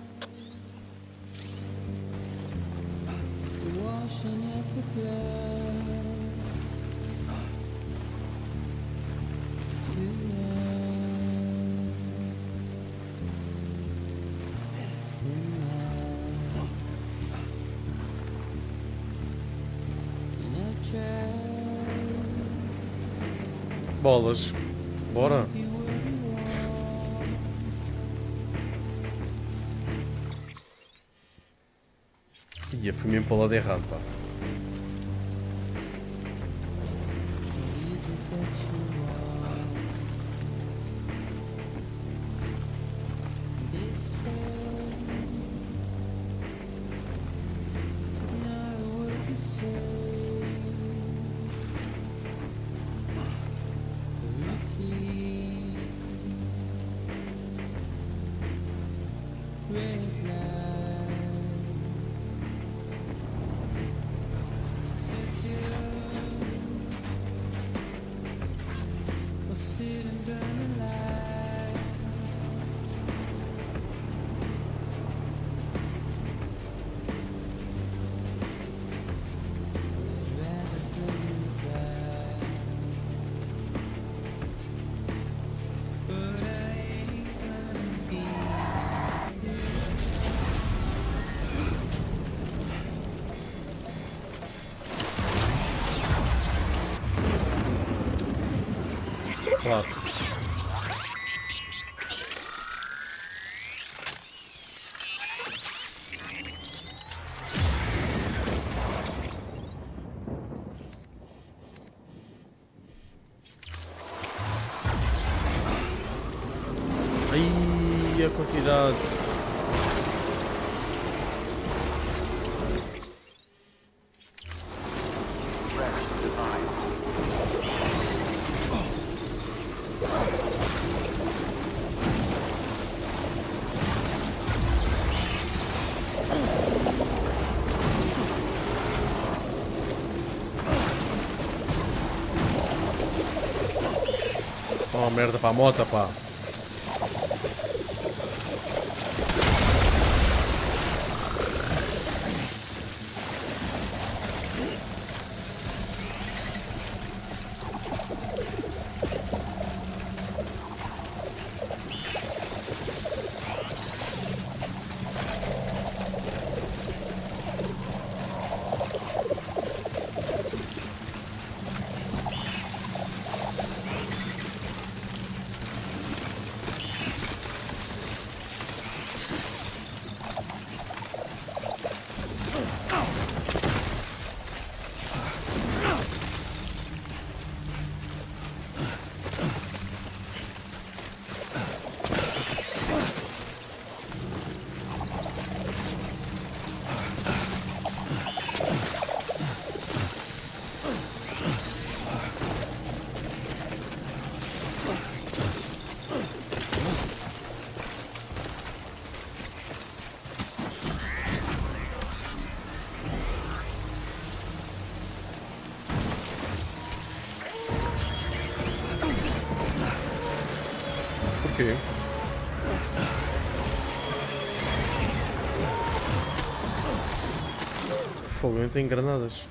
Bolas. Bora. Ia, fui mesmo para o lado errado, pá. Claro. Ai, a quantidade. Rest is advised. Oh, merda para a moto, pá. Porquê? Fogo, não tem granadas.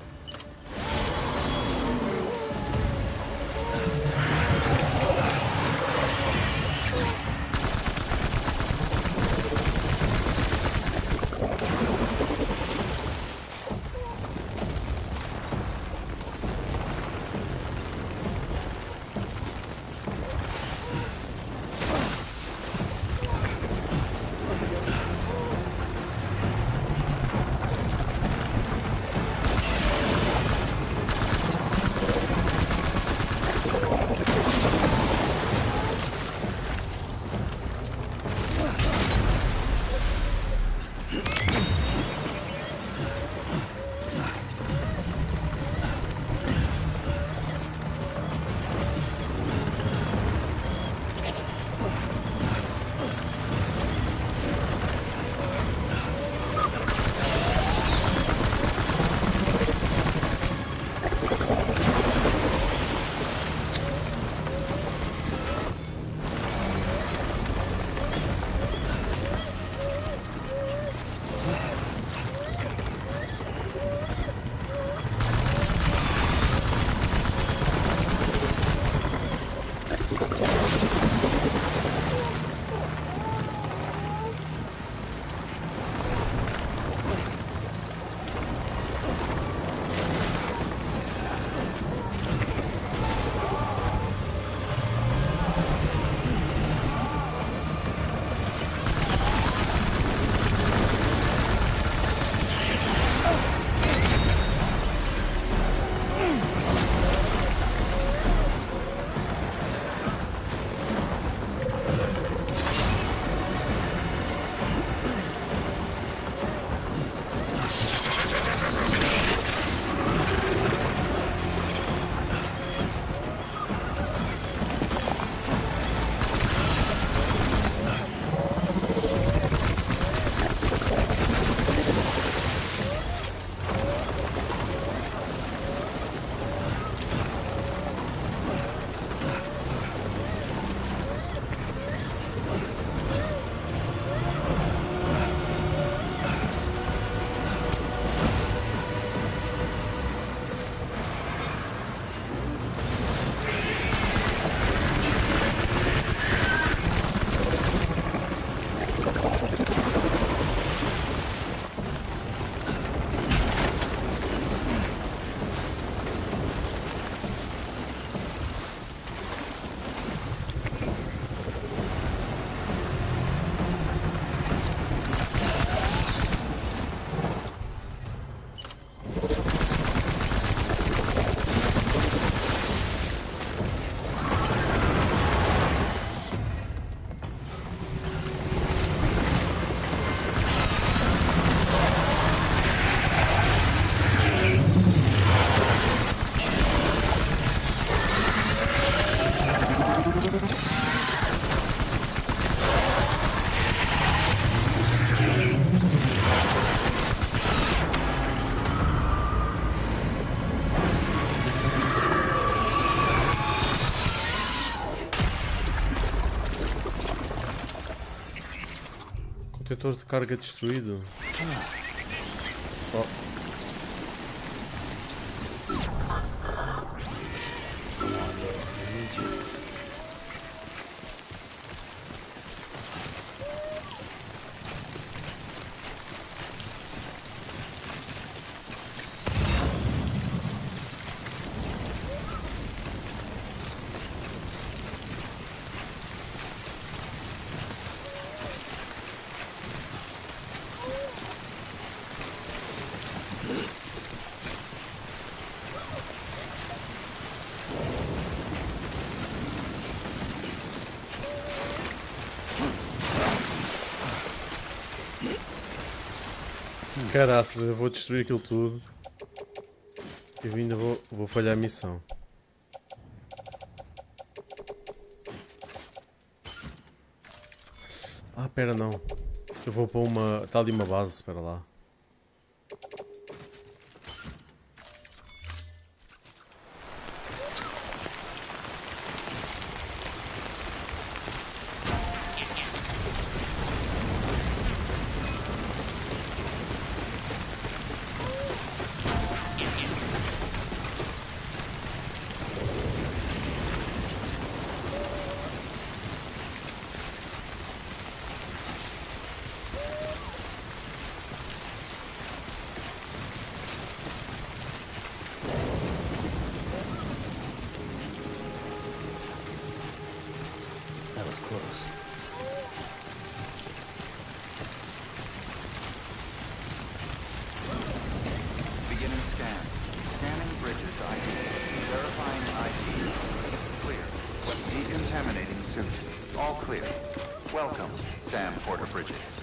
Detetor de carga destruído. Oh. Caraças, eu vou destruir aquilo tudo. E ainda vou falhar a missão. Ah, pera, não. Eu vou para uma... Está ali uma base, espera lá. That was close. Beginning scan. Scanning bridges ID. Verifying ID. Clear. Decontaminating suit. All clear. Welcome, Sam Porter Bridges.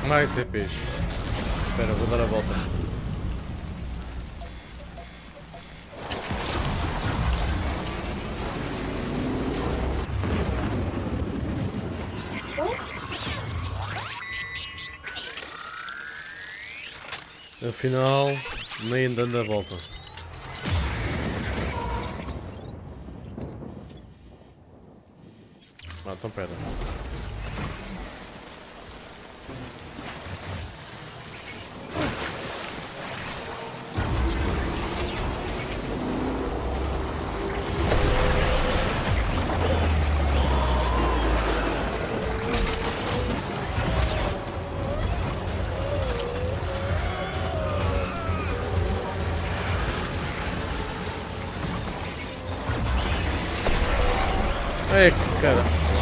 Mais é peixe. Espera, vou dar a volta. Afinal, nem andando a volta. Ah, então pera. É que caraças.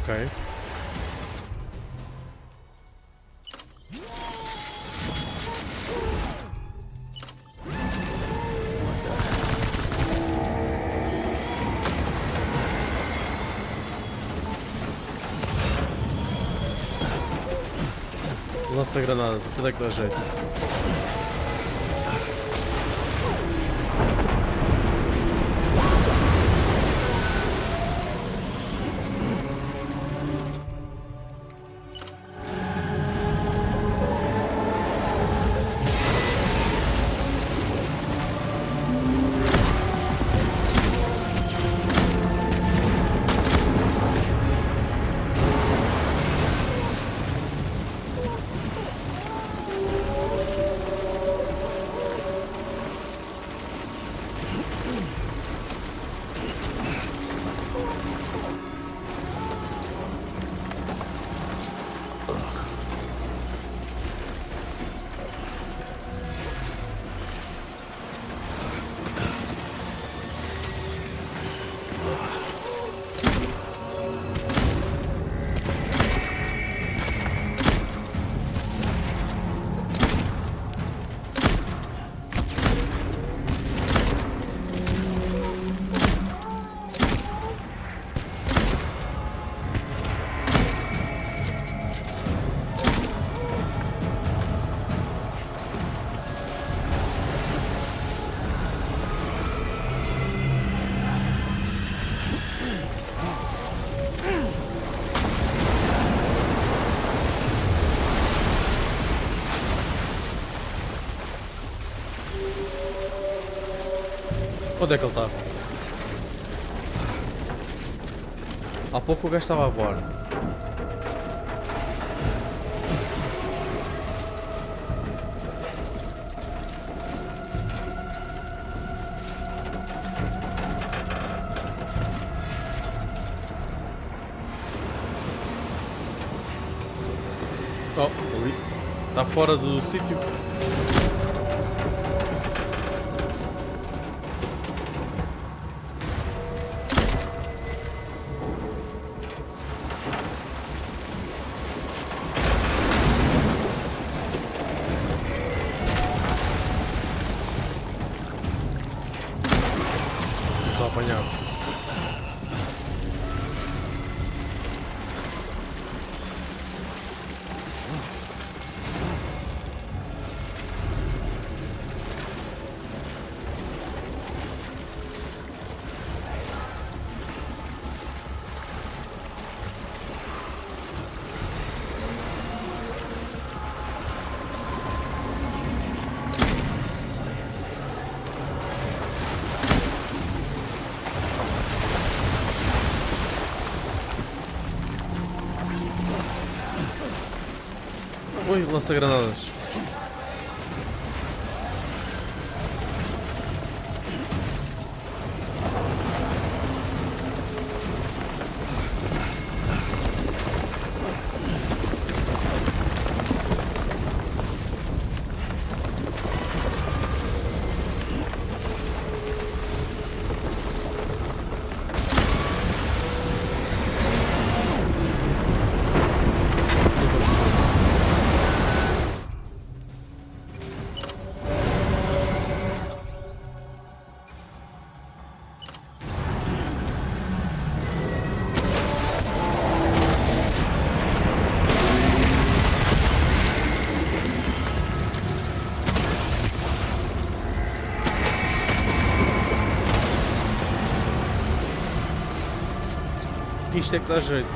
Ok. Lança granadas, aquilo é que dá jeito. Onde é que ele está? Há pouco o gajo estava a voar. Oh, ali. Está fora do sítio. Apanhado. Oi, lança-granadas. Isto é que dá jeito.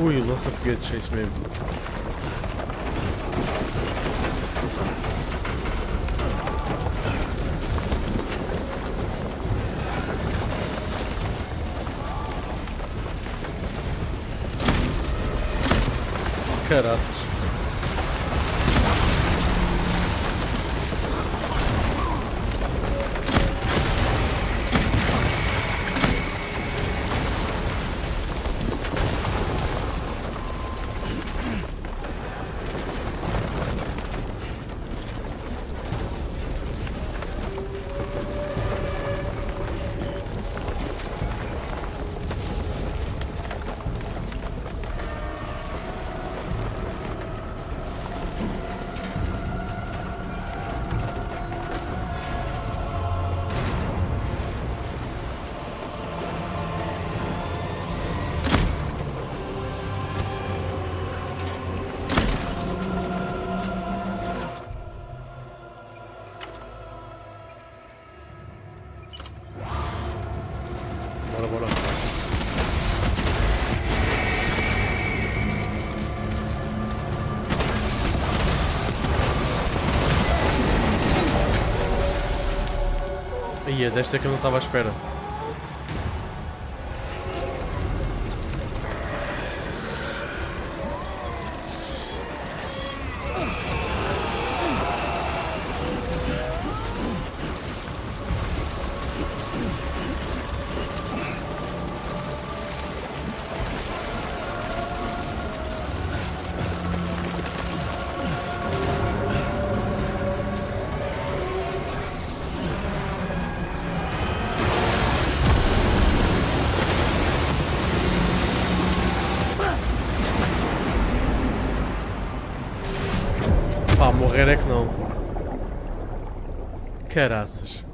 Ui, o lança-foguetes, é isso mesmo. Caraças. Bora, bora. Ia, desta é que eu não estava à espera. Pá, morrer é que não. Caraças.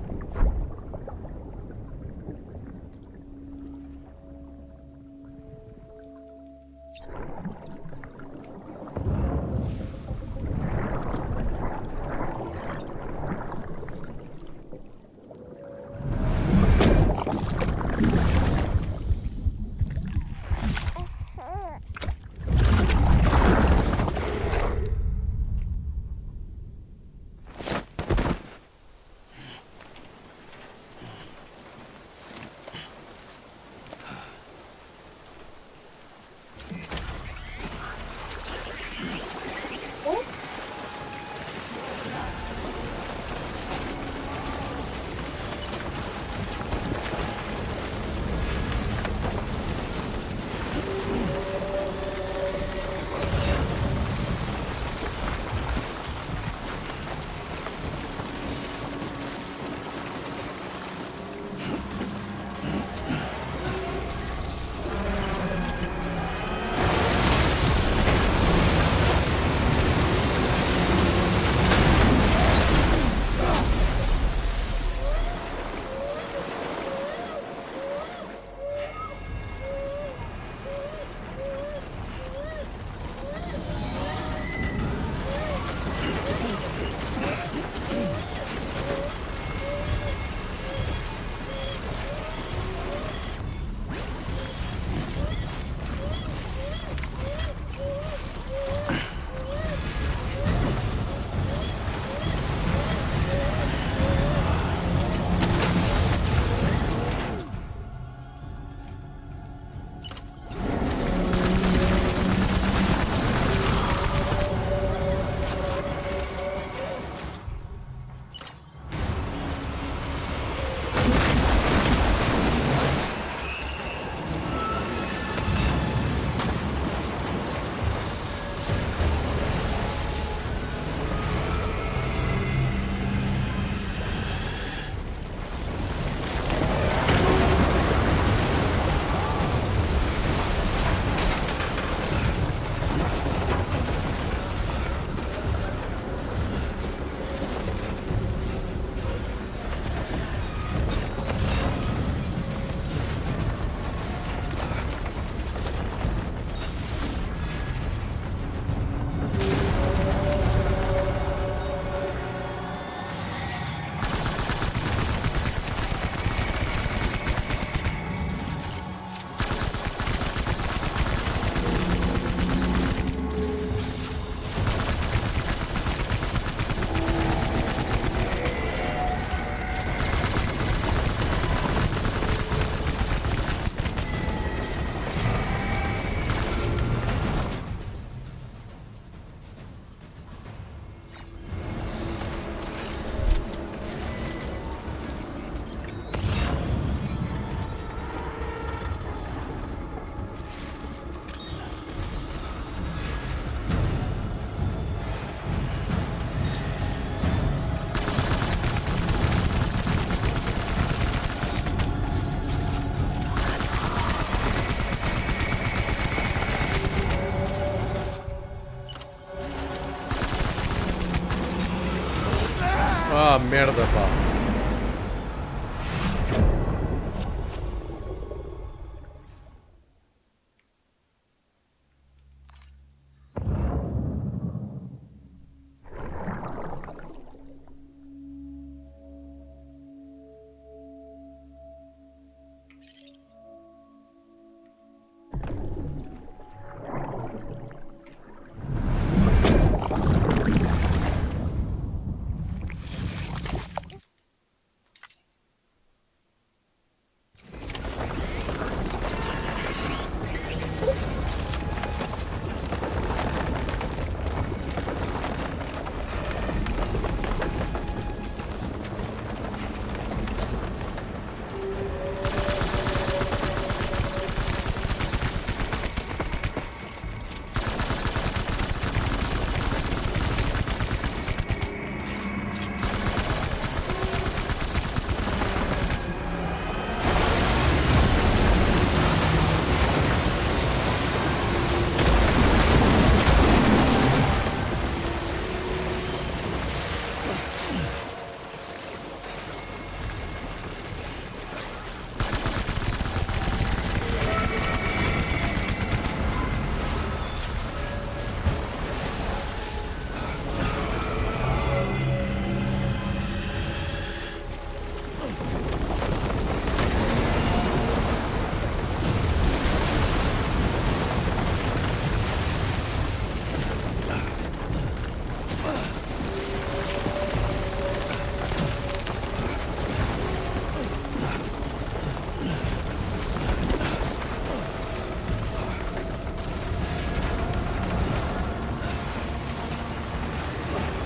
Ah, merda, pá.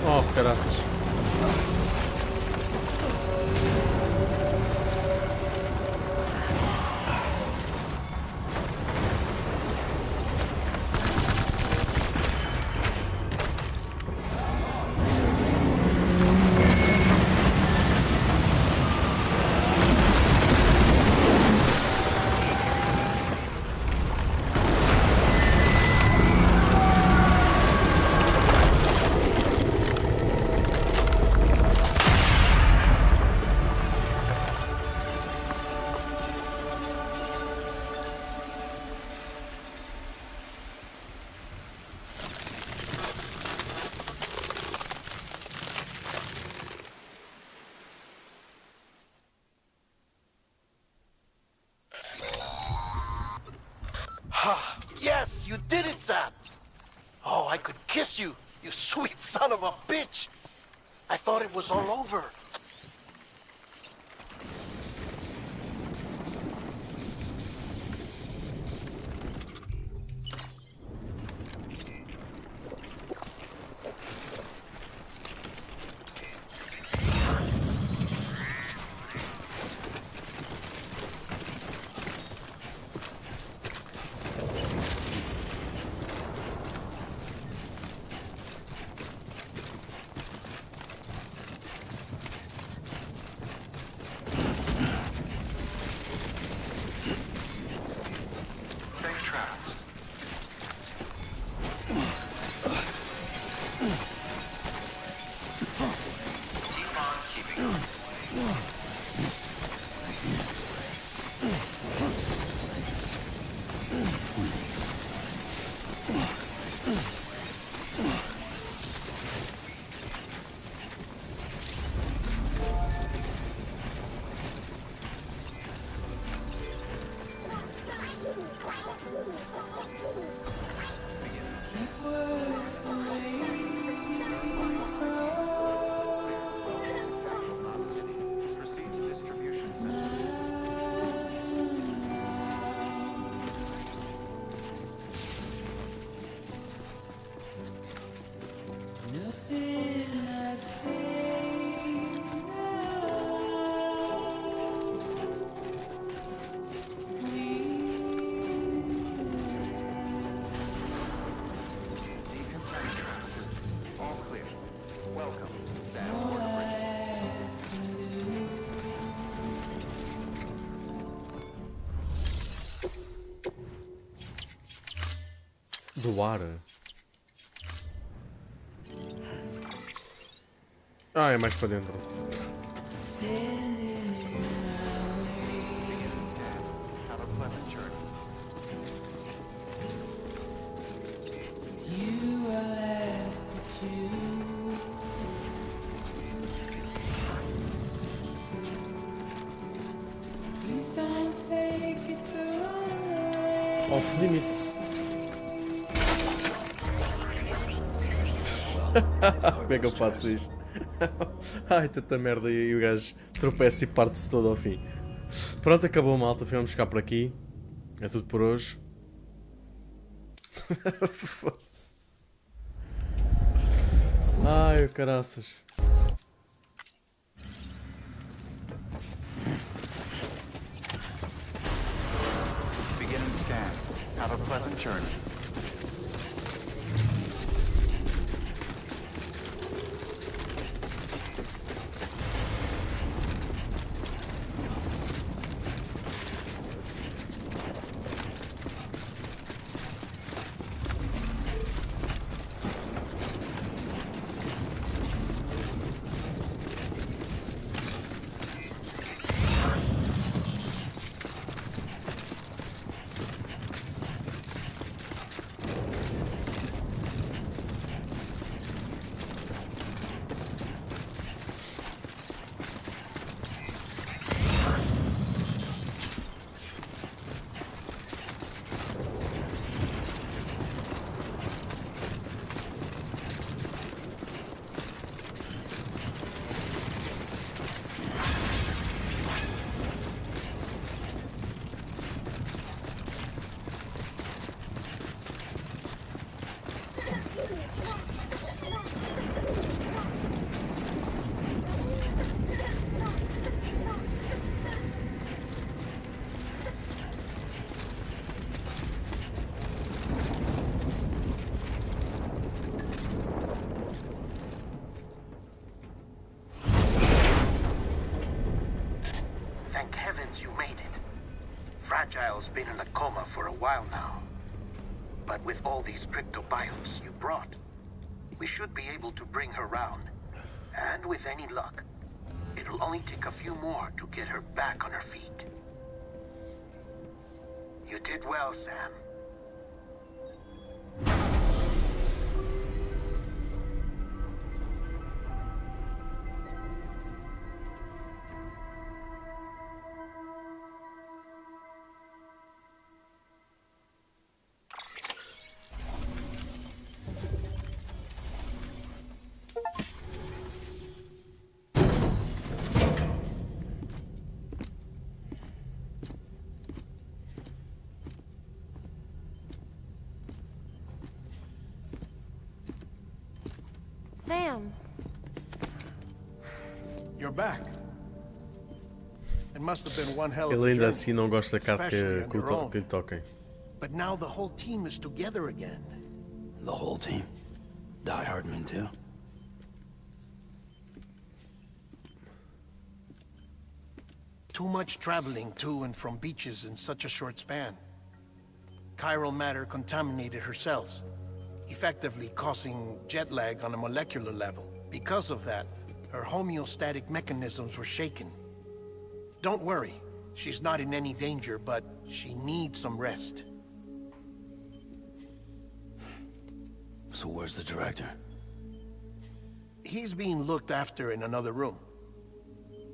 Oh, caraças. Yes, you did it, Sam! Oh, I could kiss you, you sweet son of a bitch! I thought it was all over. Bora. Ah, é mais para dentro. Have a pleasant journey. Off limits. Como é que eu faço isto? Ai, tanta merda, e o gajo tropeça e parte-se todo ao fim. Pronto, acabou, malta. Vamos ficar por aqui. É tudo por hoje. Foda-se. Ai, caraças. Beginning scan. Have a pleasant journey. Thank heavens you made it. Fragile's been in a coma for a while now. But with all these cryptobiotes you brought, we should be able to bring her round. And with any luck, it'll only take a few more to get her back on her feet. You did well, Sam. Sam. You're back. It must have been one hell of Ele a ainda journey, assim não gosta da carta especially on que your own. lhe toquem. But now the whole team is together again. The whole team? Die Hardman too? Too much traveling to and from beaches in such a short span. Chiral matter contaminated her cells, effectively causing jet lag on a molecular level. Because of that, her homeostatic mechanisms were shaken. Don't worry, she's not in any danger, but she needs some rest. So where's the director? He's being looked after in another room.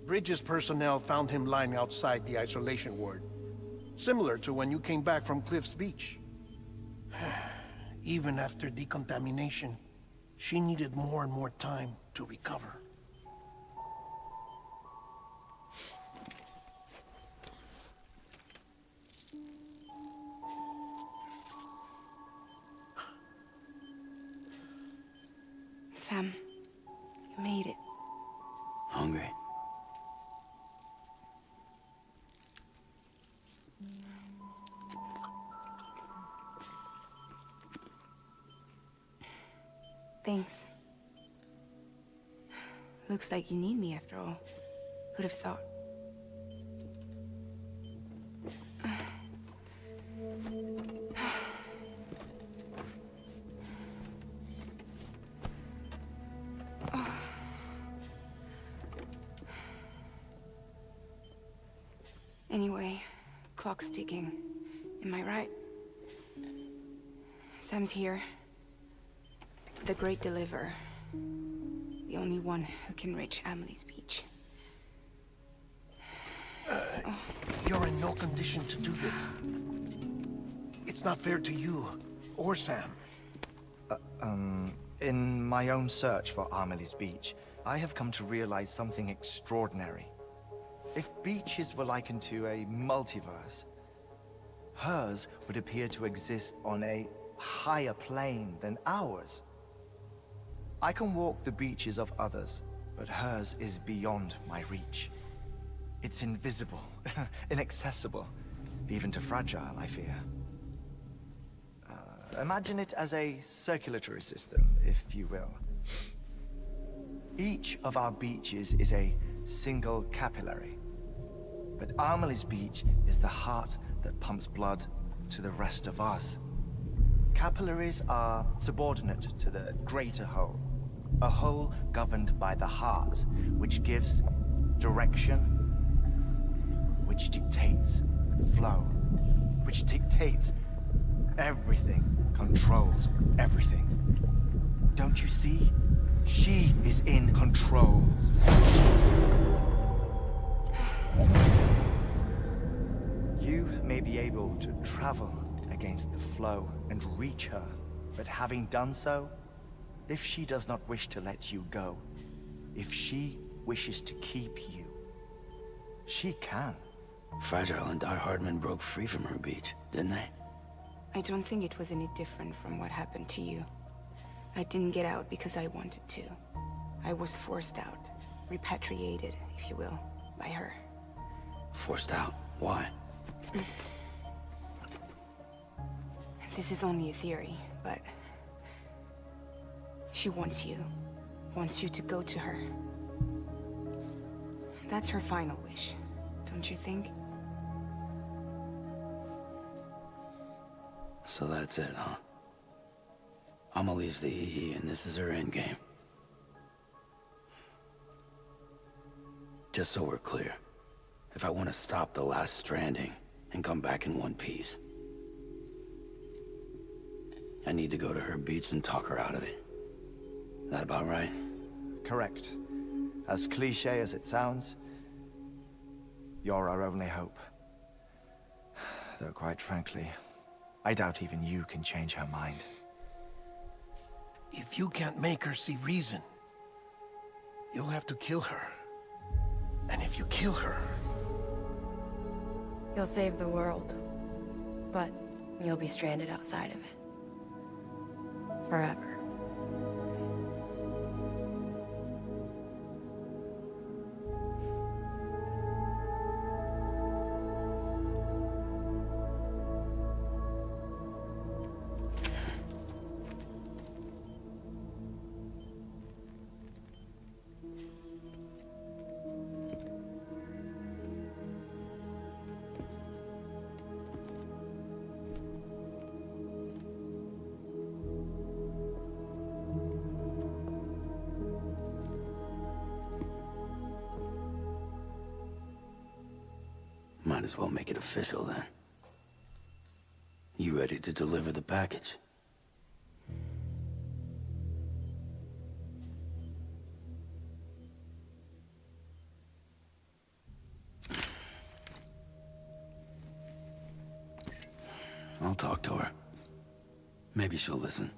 Bridges personnel found him lying outside the isolation ward. Similar to when you came back from Cliff's Beach. Even after decontamination, she needed more and more time to recover. Sam, you made it. Hungry? Thanks. Looks like you need me after all. Who'd have thought? Anyway, clock's ticking. Am I right? Sam's here. The Great Deliverer. The only one who can reach Amelie's beach. You're in no condition to do this. It's not fair to you or Sam. In my own search for Amelie's beach, I have come to realize something extraordinary. If beaches were likened to a multiverse, hers would appear to exist on a higher plane than ours. I can walk the beaches of others, but hers is beyond my reach. It's invisible, inaccessible, even to fragile, I fear. Imagine it as a circulatory system, if you will. Each of our beaches is a single capillary. But Amelie's beach is the heart that pumps blood to the rest of us. Capillaries are subordinate to the greater whole. A whole governed by the heart, which gives direction, which dictates flow, which dictates everything, controls everything. Don't you see? She is in control. You may be able to travel against the flow and reach her, but having done so, if she does not wish to let you go, if she wishes to keep you, she can. Fragile and Die-Hard men broke free from her beach, didn't they? I don't think it was any different from what happened to you. I didn't get out because I wanted to. I was forced out. Repatriated, if you will, by her. Forced out? Why? This is only a theory, but... she wants you. Wants you to go to her. That's her final wish, don't you think? So that's it, huh? Amelie's the EE, and this is her endgame. Just so we're clear, if I want to stop the last Stranding and come back in one piece, I need to go to her beach and talk her out of it. That about right? Correct. As cliché as it sounds, you're our only hope. Though quite frankly, I doubt even you can change her mind. If you can't make her see reason, you'll have to kill her. And if you kill her... You'll save the world, but you'll be stranded outside of it. Forever. Might as well make it official then. You ready to deliver the package? I'll talk to her. Maybe she'll listen.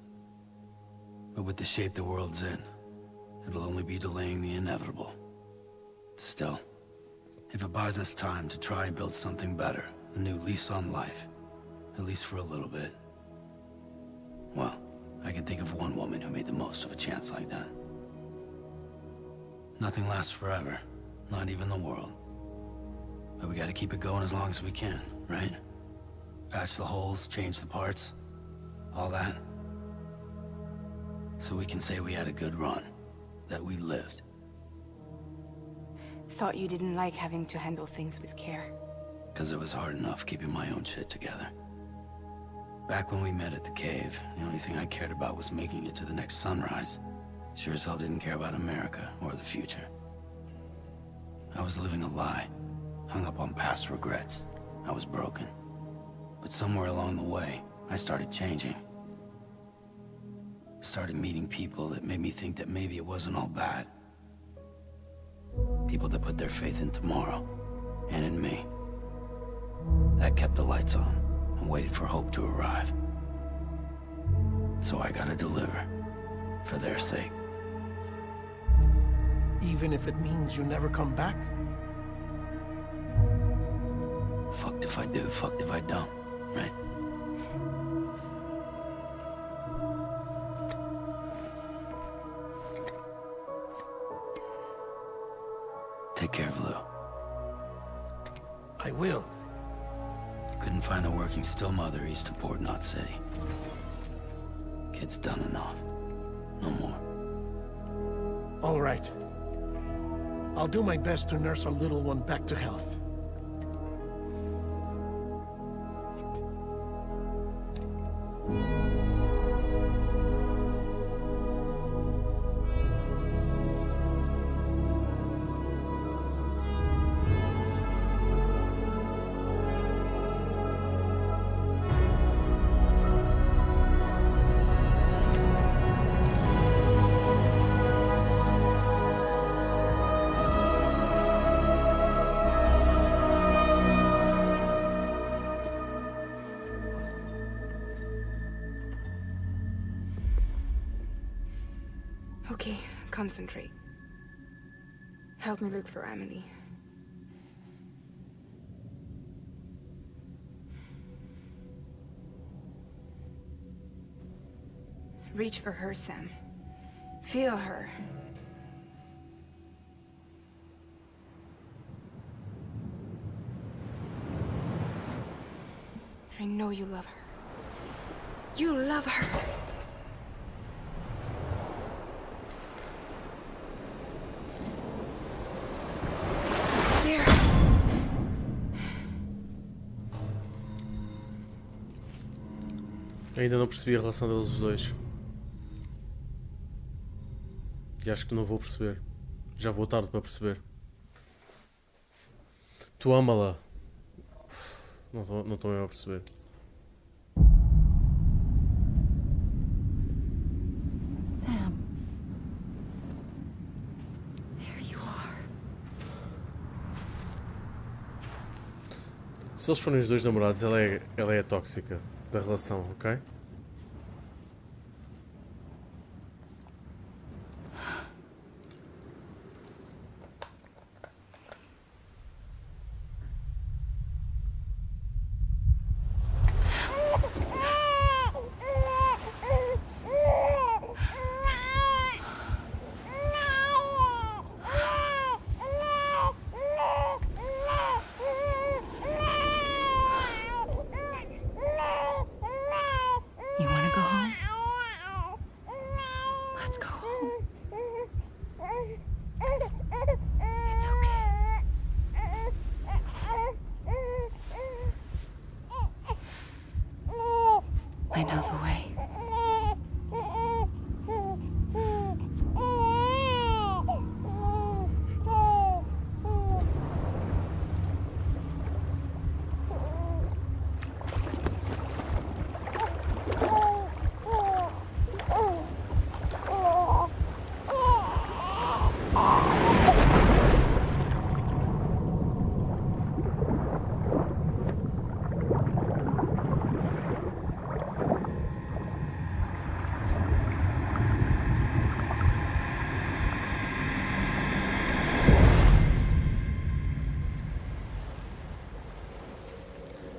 But with the shape the world's in, it'll only be delaying the inevitable. Still, if it buys us time to try and build something better, a new lease on life, at least for a little bit, well, I can think of one woman who made the most of a chance like that. Nothing lasts forever, not even the world. But we gotta keep it going as long as we can, right? Patch the holes, change the parts, all that. So we can say we had a good run, that we lived. Thought you didn't like having to handle things with care. 'Cause it was hard enough keeping my own shit together. Back when we met at the cave, the only thing I cared about was making it to the next sunrise. Sure as hell didn't care about America or the future. I was living a lie, hung up on past regrets. I was broken. But somewhere along the way, I started changing. I started meeting people that made me think that maybe it wasn't all bad. People that put their faith in tomorrow, and in me. That kept the lights on, and waited for hope to arrive. So I gotta deliver, for their sake. Even if it means you never come back? Fucked if I do, fucked if I don't, right? Take care of Lou. I will. Couldn't find a working still mother east of Port Knot City. Kid's done enough. No more. All right. I'll do my best to nurse our little one back to health. Okay, concentrate. Help me look for Emily. Reach for her, Sam. Feel her. I know you love her. You love her. Ainda não percebi a relação deles os dois. E acho que não vou perceber. Já vou tarde para perceber. Tu ama-la. Não estou mesmo a perceber. Sam. There you are. Se eles forem os dois namorados, ela é a tóxica da relação, ok? You want to go home? Let's go home. It's okay. I know the way.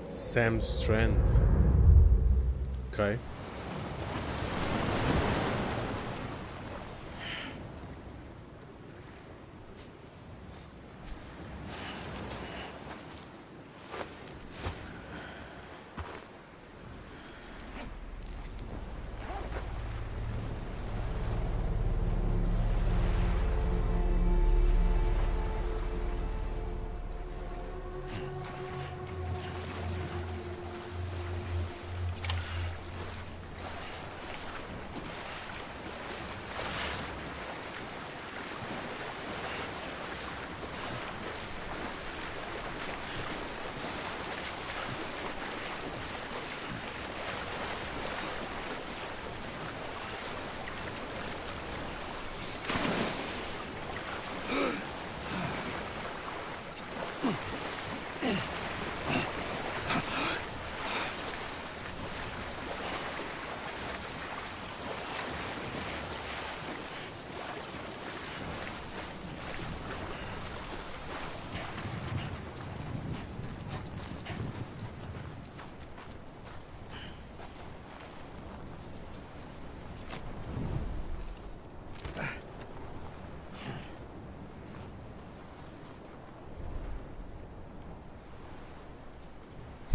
Sam Strand. Ok.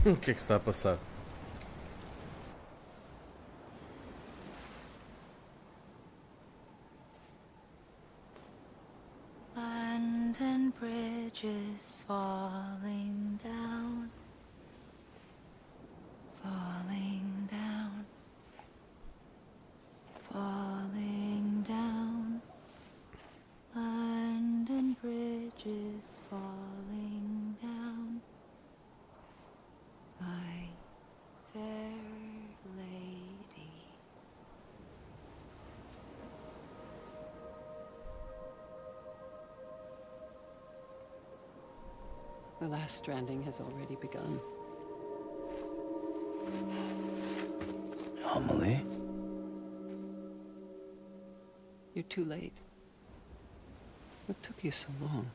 O que é que se está a passar? Land and bridges falling down, falling down, falling down. Land and bridges falling down. My fair lady. The last stranding has already begun. Amelie? You're too late. What took you so long?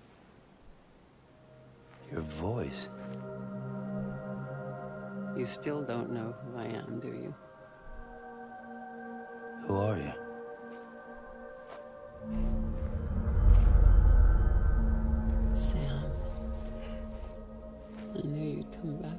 Your voice. You still don't know who I am, do you? Who are you? Sam. I knew you'd come back.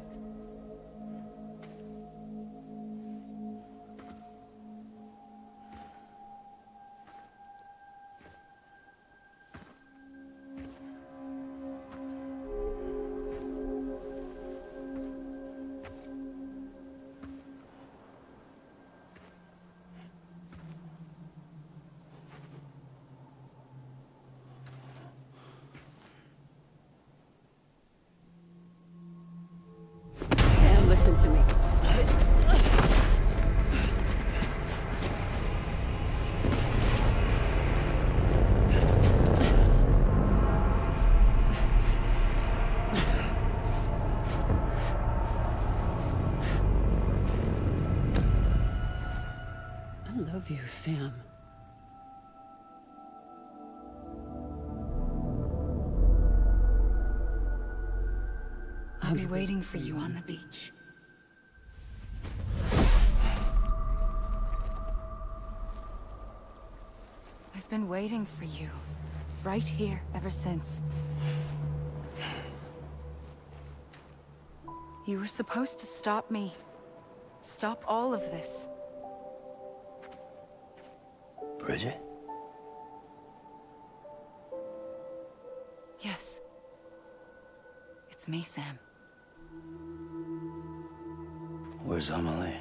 Sam, listen to me. I love you, Sam. I'll be waiting for you on the beach. I've been waiting for you, right here, ever since. You were supposed to stop me. Stop all of this. Bridget? Yes. It's me, Sam. Where's Amelie?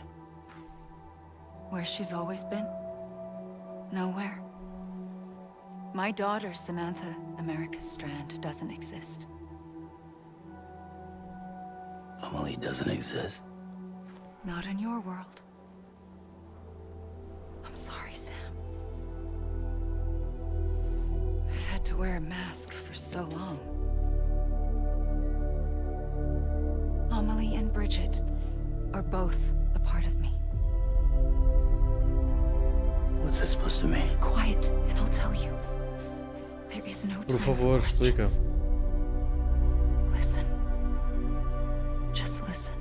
Where she's always been. Nowhere. My daughter, Samantha America Strand, doesn't exist. Amelie doesn't exist. Not in your world. I'm sorry, Sam. I've had to wear a mask for so long. Amelie and Bridget are both a part of me. What's that supposed to mean? Quiet, and I'll tell you. There is no time Por favor, for explica. questions. Listen. Just listen.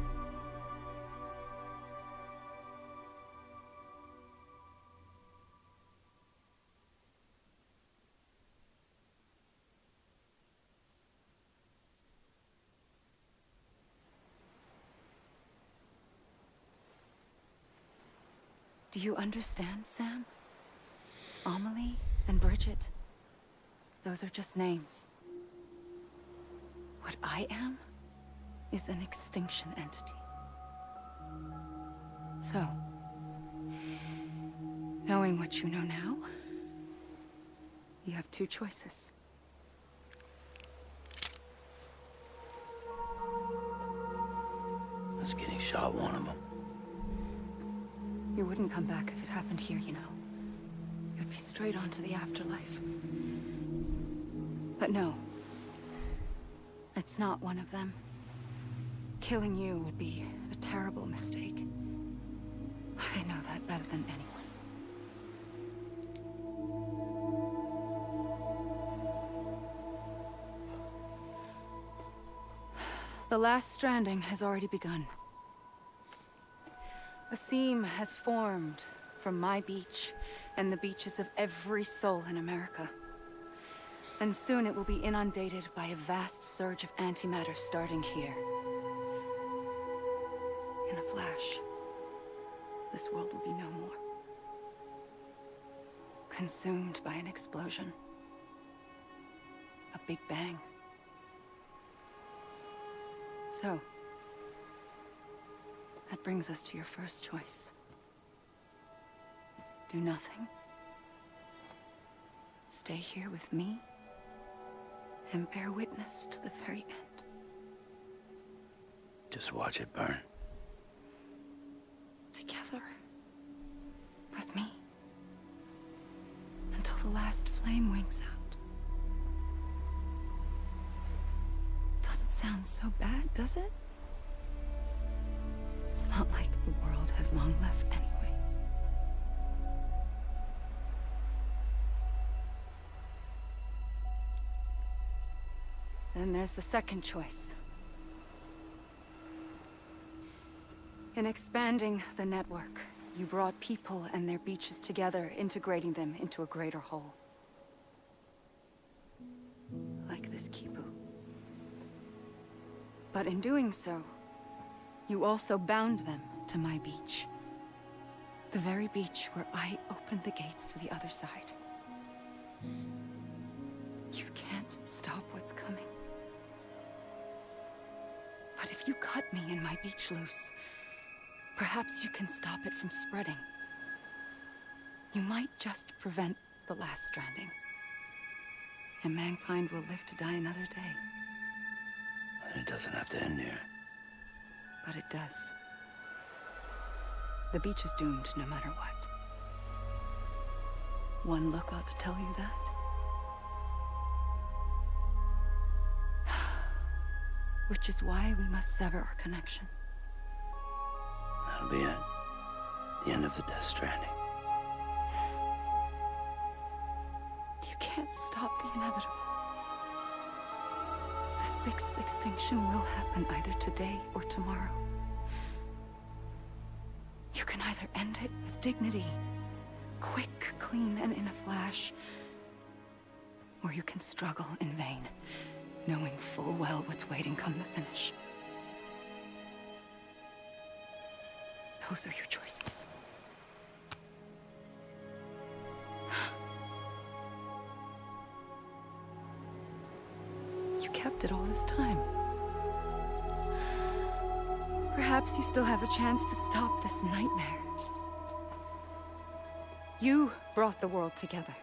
Do you understand, Sam? Amelie and Bridget, those are just names. What I am is an extinction entity. So, knowing what you know now, you have two choices. Us getting shot one of them. You wouldn't come back if it happened here, you know. You'd be straight on to the afterlife. But no. It's not one of them. Killing you would be a terrible mistake. I know that better than anyone. The last stranding has already begun. A seam has formed from my beach and the beaches of every soul in America. And soon it will be inundated by a vast surge of antimatter starting here. this world would be no more. Consumed by an explosion. A big bang. So, that brings us to your first choice. Do nothing. Stay here with me and bear witness to the very end. Just watch it burn. Together. With me. Until the last flame winks out. Doesn't sound so bad, does it? It's not like the world has long left anyway. Then there's the second choice. In expanding the network, you brought people and their beaches together, integrating them into a greater whole. Like this Kibu. But in doing so, you also bound them to my beach. The very beach where I opened the gates to the other side. You can't stop what's coming. But if you cut me and my beach loose, perhaps you can stop it from spreading. You might just prevent the last stranding. And mankind will live to die another day. And it doesn't have to end here. But it does. The beach is doomed no matter what. One look ought to tell you that. Which is why we must sever our connection. That'll be it. The end of the Death Stranding. You can't stop the inevitable. The sixth extinction will happen either today or tomorrow. You can either end it with dignity, quick, clean, and in a flash, or you can struggle in vain, knowing full well what's waiting come the finish. Those are your choices. You kept it all this time. Perhaps you still have a chance to stop this nightmare. You brought the world together.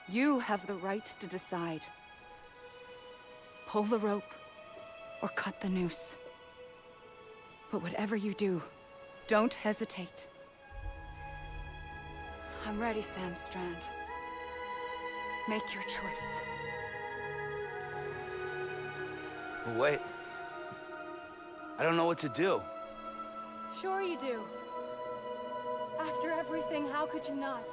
You have the right to decide. Pull the rope or cut the noose. But whatever you do, don't hesitate. I'm ready, Sam Strand. Make your choice. Wait. I don't know what to do. Sure you do. After everything, how could you not?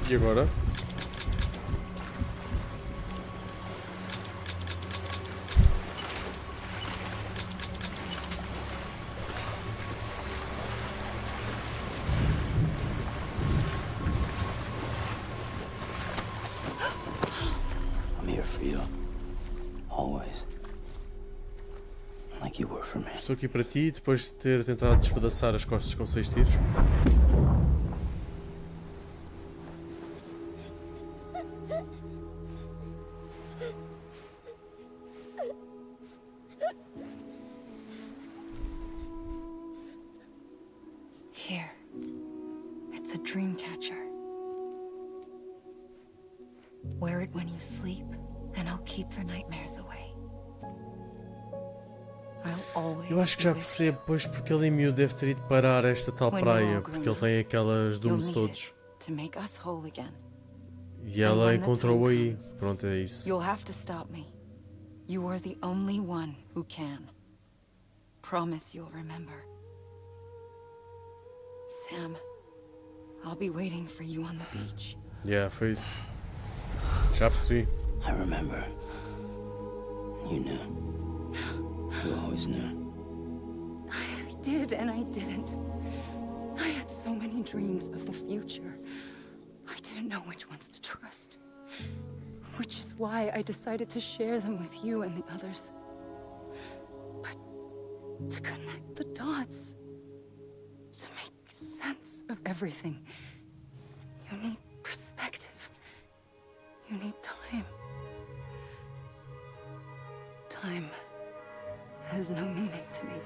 E agora? I'm here for you. Always. Like you were for me. Estou aqui para ti depois de ter tentado despedaçar as costas com 6 tiros. Here. It's a dream catcher. Wear it when you sleep, and I'll keep the nightmares away. I'll always Eu acho que já percebo, pois, porque ele em miúdo deve ter ido parar esta tal praia, porque ele tem aquelas dooms todos. To make us whole again. E ela encontrou-o aí. Pronto, é isso. You'll have to stop me. You are the only one who can. Promise you'll remember. Sam, I'll be waiting for you on the beach. Yeah, foi isso. Já percebi. I remember. You knew. You always knew. I did and I didn't. I had so many dreams of the future. I didn't know which ones to trust. Which is why I decided to share them with you and the others. But to connect the dots, to make sense of everything, you need perspective. You need time. Time has no meaning to me.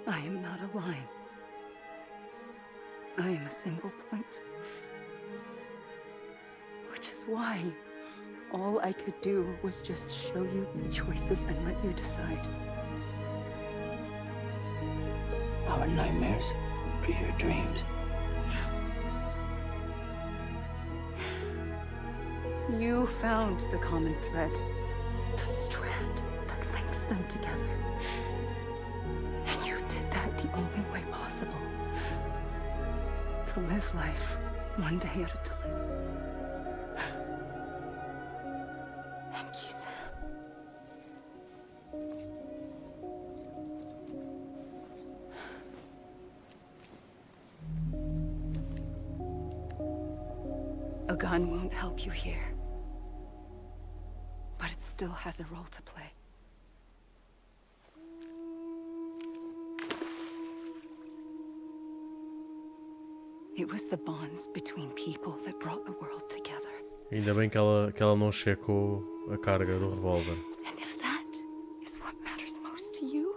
I am not a line. I am a single point. Which is why all I could do was just show you the choices and let you decide. Our nightmares are your dreams. You found the common thread, the strand that links them together. And you did that the only way possible. To live life one day at a time. Thank you, Sam. A gun won't help you here. But it still has a role to play. It was the bonds between people that brought the world together. Ainda bem que ela não checou a carga do revólver. And if that is what matters most to you,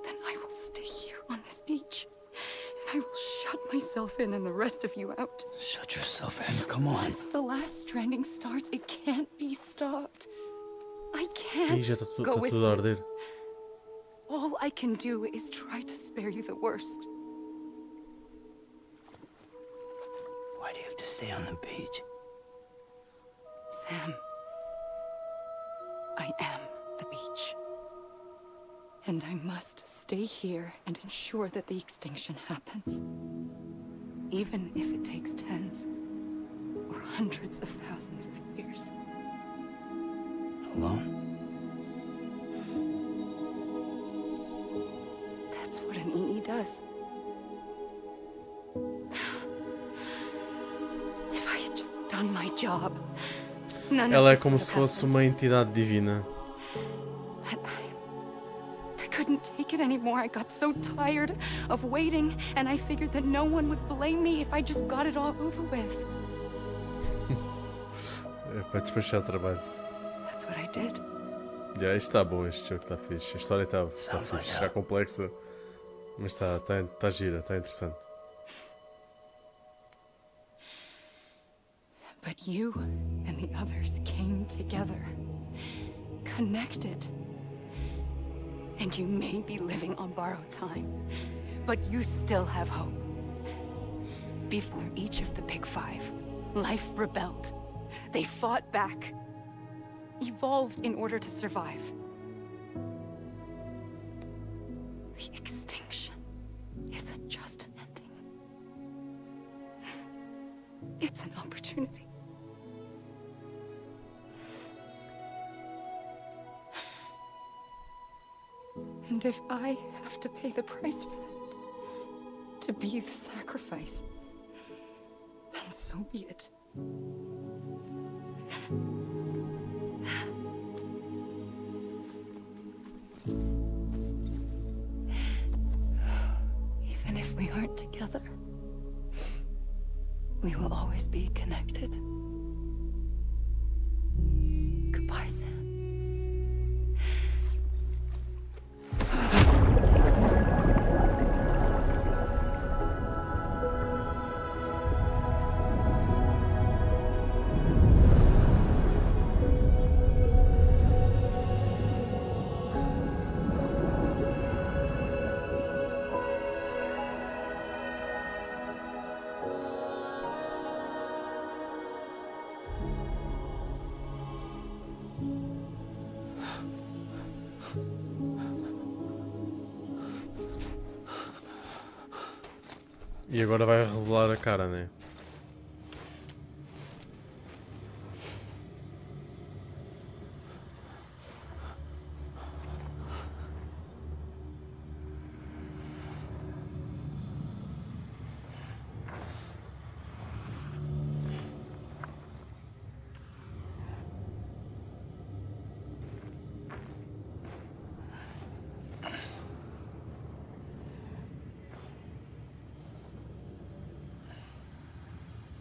then I will stay here on this beach. And I will shut myself in and the rest of you out. Shut yourself in, come on. Once the last stranding starts, it can't be stopped. I can't Ih, já está go with tudo a you. arder. All I can do is try to spare you the worst. Why do you have to stay on the beach? Sam, I am the beach. And I must stay here and ensure that the extinction happens. Even if it takes tens or hundreds of thousands of years. Alone? That's what an EE does. If I had just done my job, none Ela é of this como would se have fosse happened. uma entidade divina. And I couldn't take it anymore. I got so tired of waiting, and I figured that no one would blame me if I just got it all over with. É para despachar o trabalho. That's what I did. Yeah, isto está bom, este jogo está fixe. A história está fixe, está complexa, mas está gira, está interessante. But you and the others came together, connected. And you may be living on borrowed time, but you still have hope. Before each of the Big Five, life rebelled. They fought back, evolved in order to survive. The extinction isn't just an ending. It's an opportunity. And if I have to pay the price for that, to be the sacrifice, then so be it. Even if we aren't together, we will always be connected. Goodbye, Sam. E agora vai revelar a cara, né?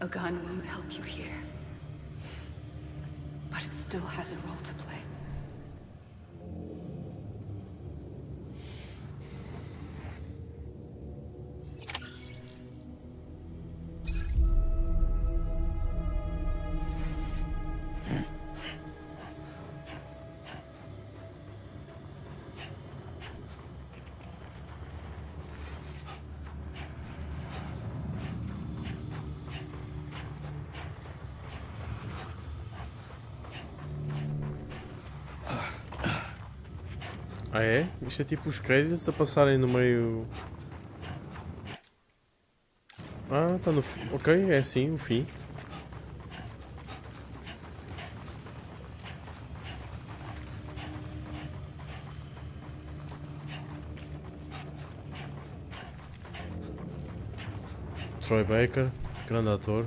A gun won't help you here. But it still has a role to play. Ah é? Isto é tipo os créditos a passarem no meio... Ah, está no... Ok, é assim, o fim. Troy Baker, grande ator.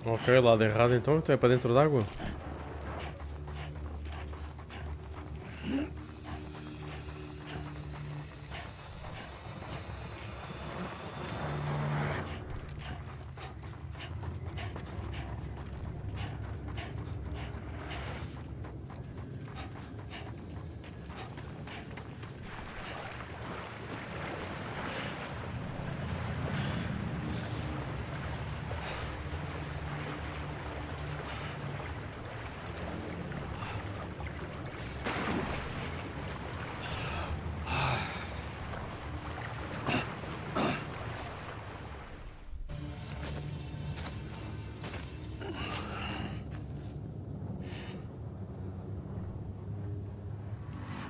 Ok, lado errado então é para dentro d'água.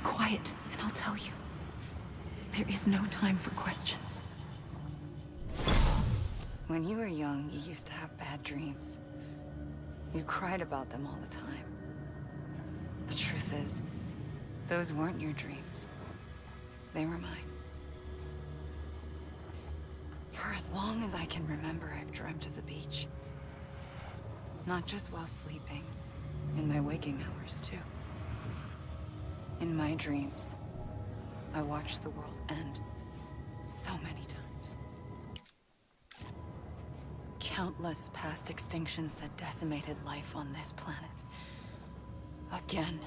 Quiet, and I'll tell you. There is no time for questions. When you were young, you used to have bad dreams. You cried about them all the time. The truth is, those weren't your dreams. They were mine. For as long as I can remember, I've dreamt of the beach. Not just while sleeping, in my waking hours, too. In my dreams, I watched the world end so many times. Countless past extinctions that decimated life on this planet. Again,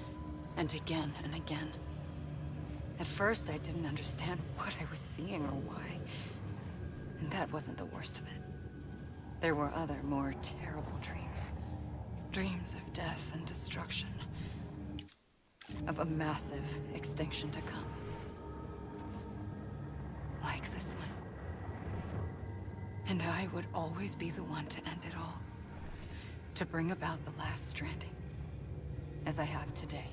and again, and again. At first, I didn't understand what I was seeing or why. And that wasn't the worst of it. There were other, more terrible dreams. Dreams of death and destruction. Of a massive extinction to come. Like this one. And I would always be the one to end it all. To bring about the last stranding. As I have today.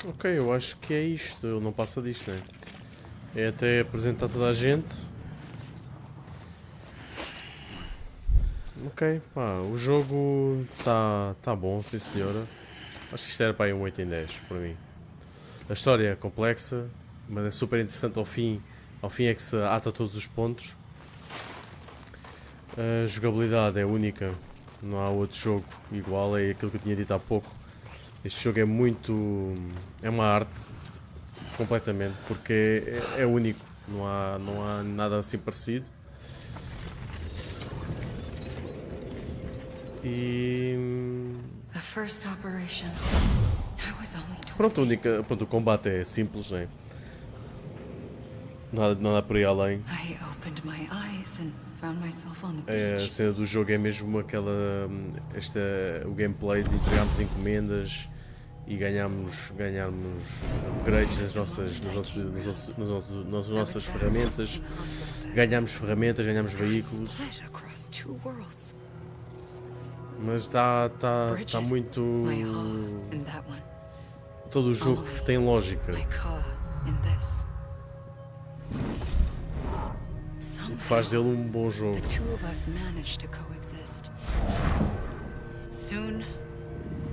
Ok, eu acho que é isto. Ele não passa disto, né? É até apresentar toda a gente. Ok, pá, o jogo tá bom, sim senhora. Acho que isto era para aí um 8 em 10, para mim. A história é complexa, mas é super interessante ao fim. Ao fim é que se ata todos os pontos. A jogabilidade é única. Não há outro jogo igual, é aquilo que eu tinha dito há pouco. Este jogo é muito... é uma arte, completamente, porque é único. Não há nada assim parecido. E... pronto, o combate é simples, né? Nada por aí além. A cena do jogo é mesmo aquela... o gameplay de entregarmos encomendas e ganharmos upgrades nas nossas ferramentas. Ganhamos ferramentas, ganhamos veículos. Mas está muito... todo o jogo tem lógica. O que faz dele um bom jogo. Soon,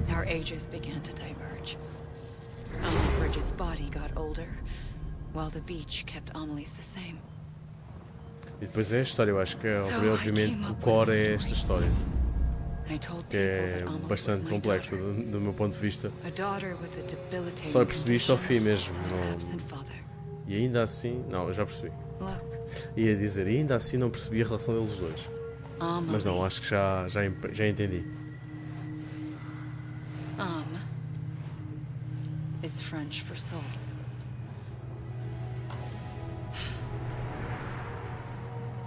our ages began to diverge. Only Bridget's body got older, while the beach kept Amelie's the same. E depois é a história, eu acho que obviamente o core é esta história. Que é bastante complexa do meu ponto de vista. Só percebi isto ao fim mesmo. E ainda assim... não, eu já percebi. Ia dizer, e ainda assim não percebi a relação deles dois. Mas não, acho que já entendi. Is French for soul.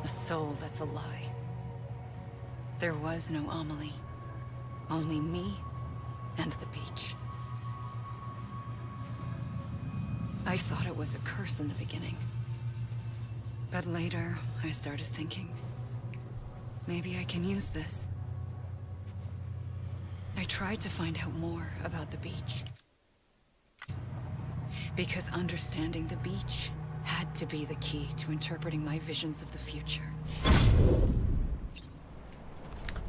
A soul that's a lie. There was no Amelie. Only me and the beach. I thought it was a curse in the beginning. But later, I started thinking, maybe I can use this. I tried to find out more about the beach. Because understanding the beach had to be the key to interpreting my visions of the future.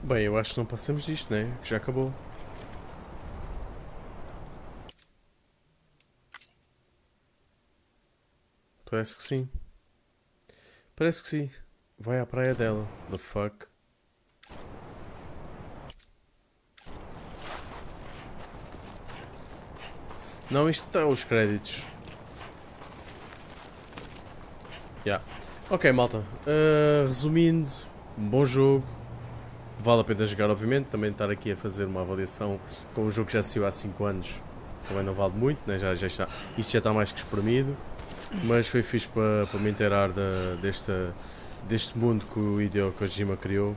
Bem, eu acho que não passamos disto, né? Que já acabou. Parece que sim. Parece que sim. Vai à praia dela. The fuck? Não, isto está os créditos. Yeah. Ok, malta. Resumindo, um bom jogo. Vale a pena jogar, obviamente. Também estar aqui a fazer uma avaliação com um jogo que já saiu há 5 anos. Também não vale muito, né? Isto já está mais que espremido. Mas foi fixe para me inteirar deste mundo que o Hideo Kojima criou.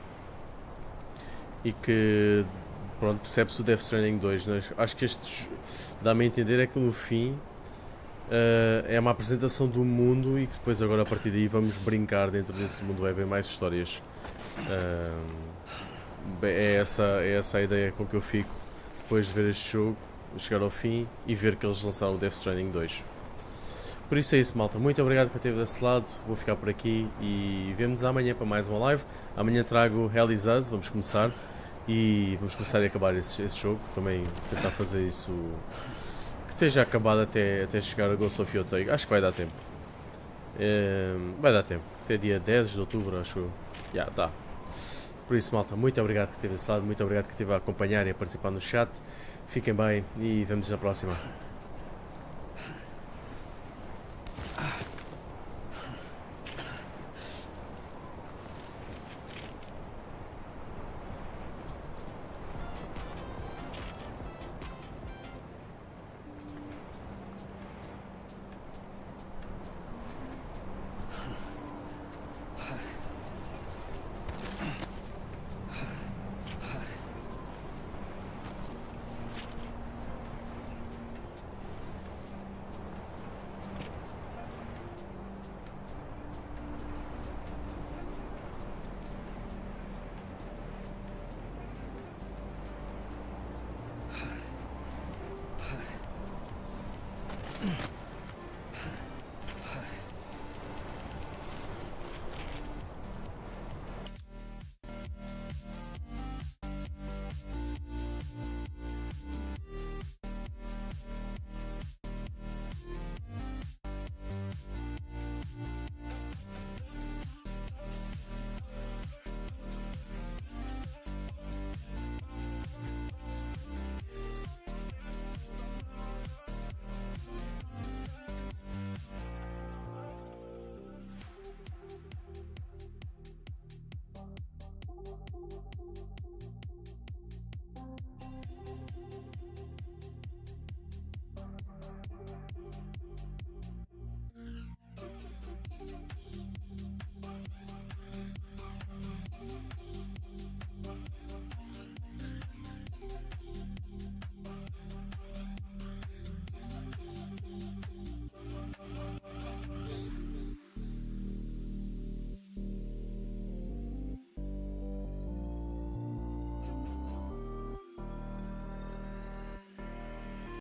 E que, pronto, percebe-se o Death Stranding 2. Né? Acho que estes dá-me a entender é que no fim é uma apresentação do mundo e que depois agora a partir daí vamos brincar dentro desse mundo, vai haver mais histórias. É essa a ideia com que eu fico depois de ver este jogo, chegar ao fim e ver que eles lançaram o Death Stranding 2. Por isso é isso, malta. Muito obrigado por esteve desse lado. Vou ficar por aqui e vemo-nos amanhã para mais uma live. Amanhã trago Hell is Us, vamos começar. E vamos começar a acabar esse jogo. Também tentar fazer isso que esteja acabado até chegar a Ghost of Yotei. Acho que vai dar tempo. Vai dar tempo. Até dia 10 de outubro, acho eu. Já, tá. Por isso, malta, muito obrigado por esteve desse lado. Muito obrigado por esteve a acompanhar e a participar no chat. Fiquem bem e vemos na próxima.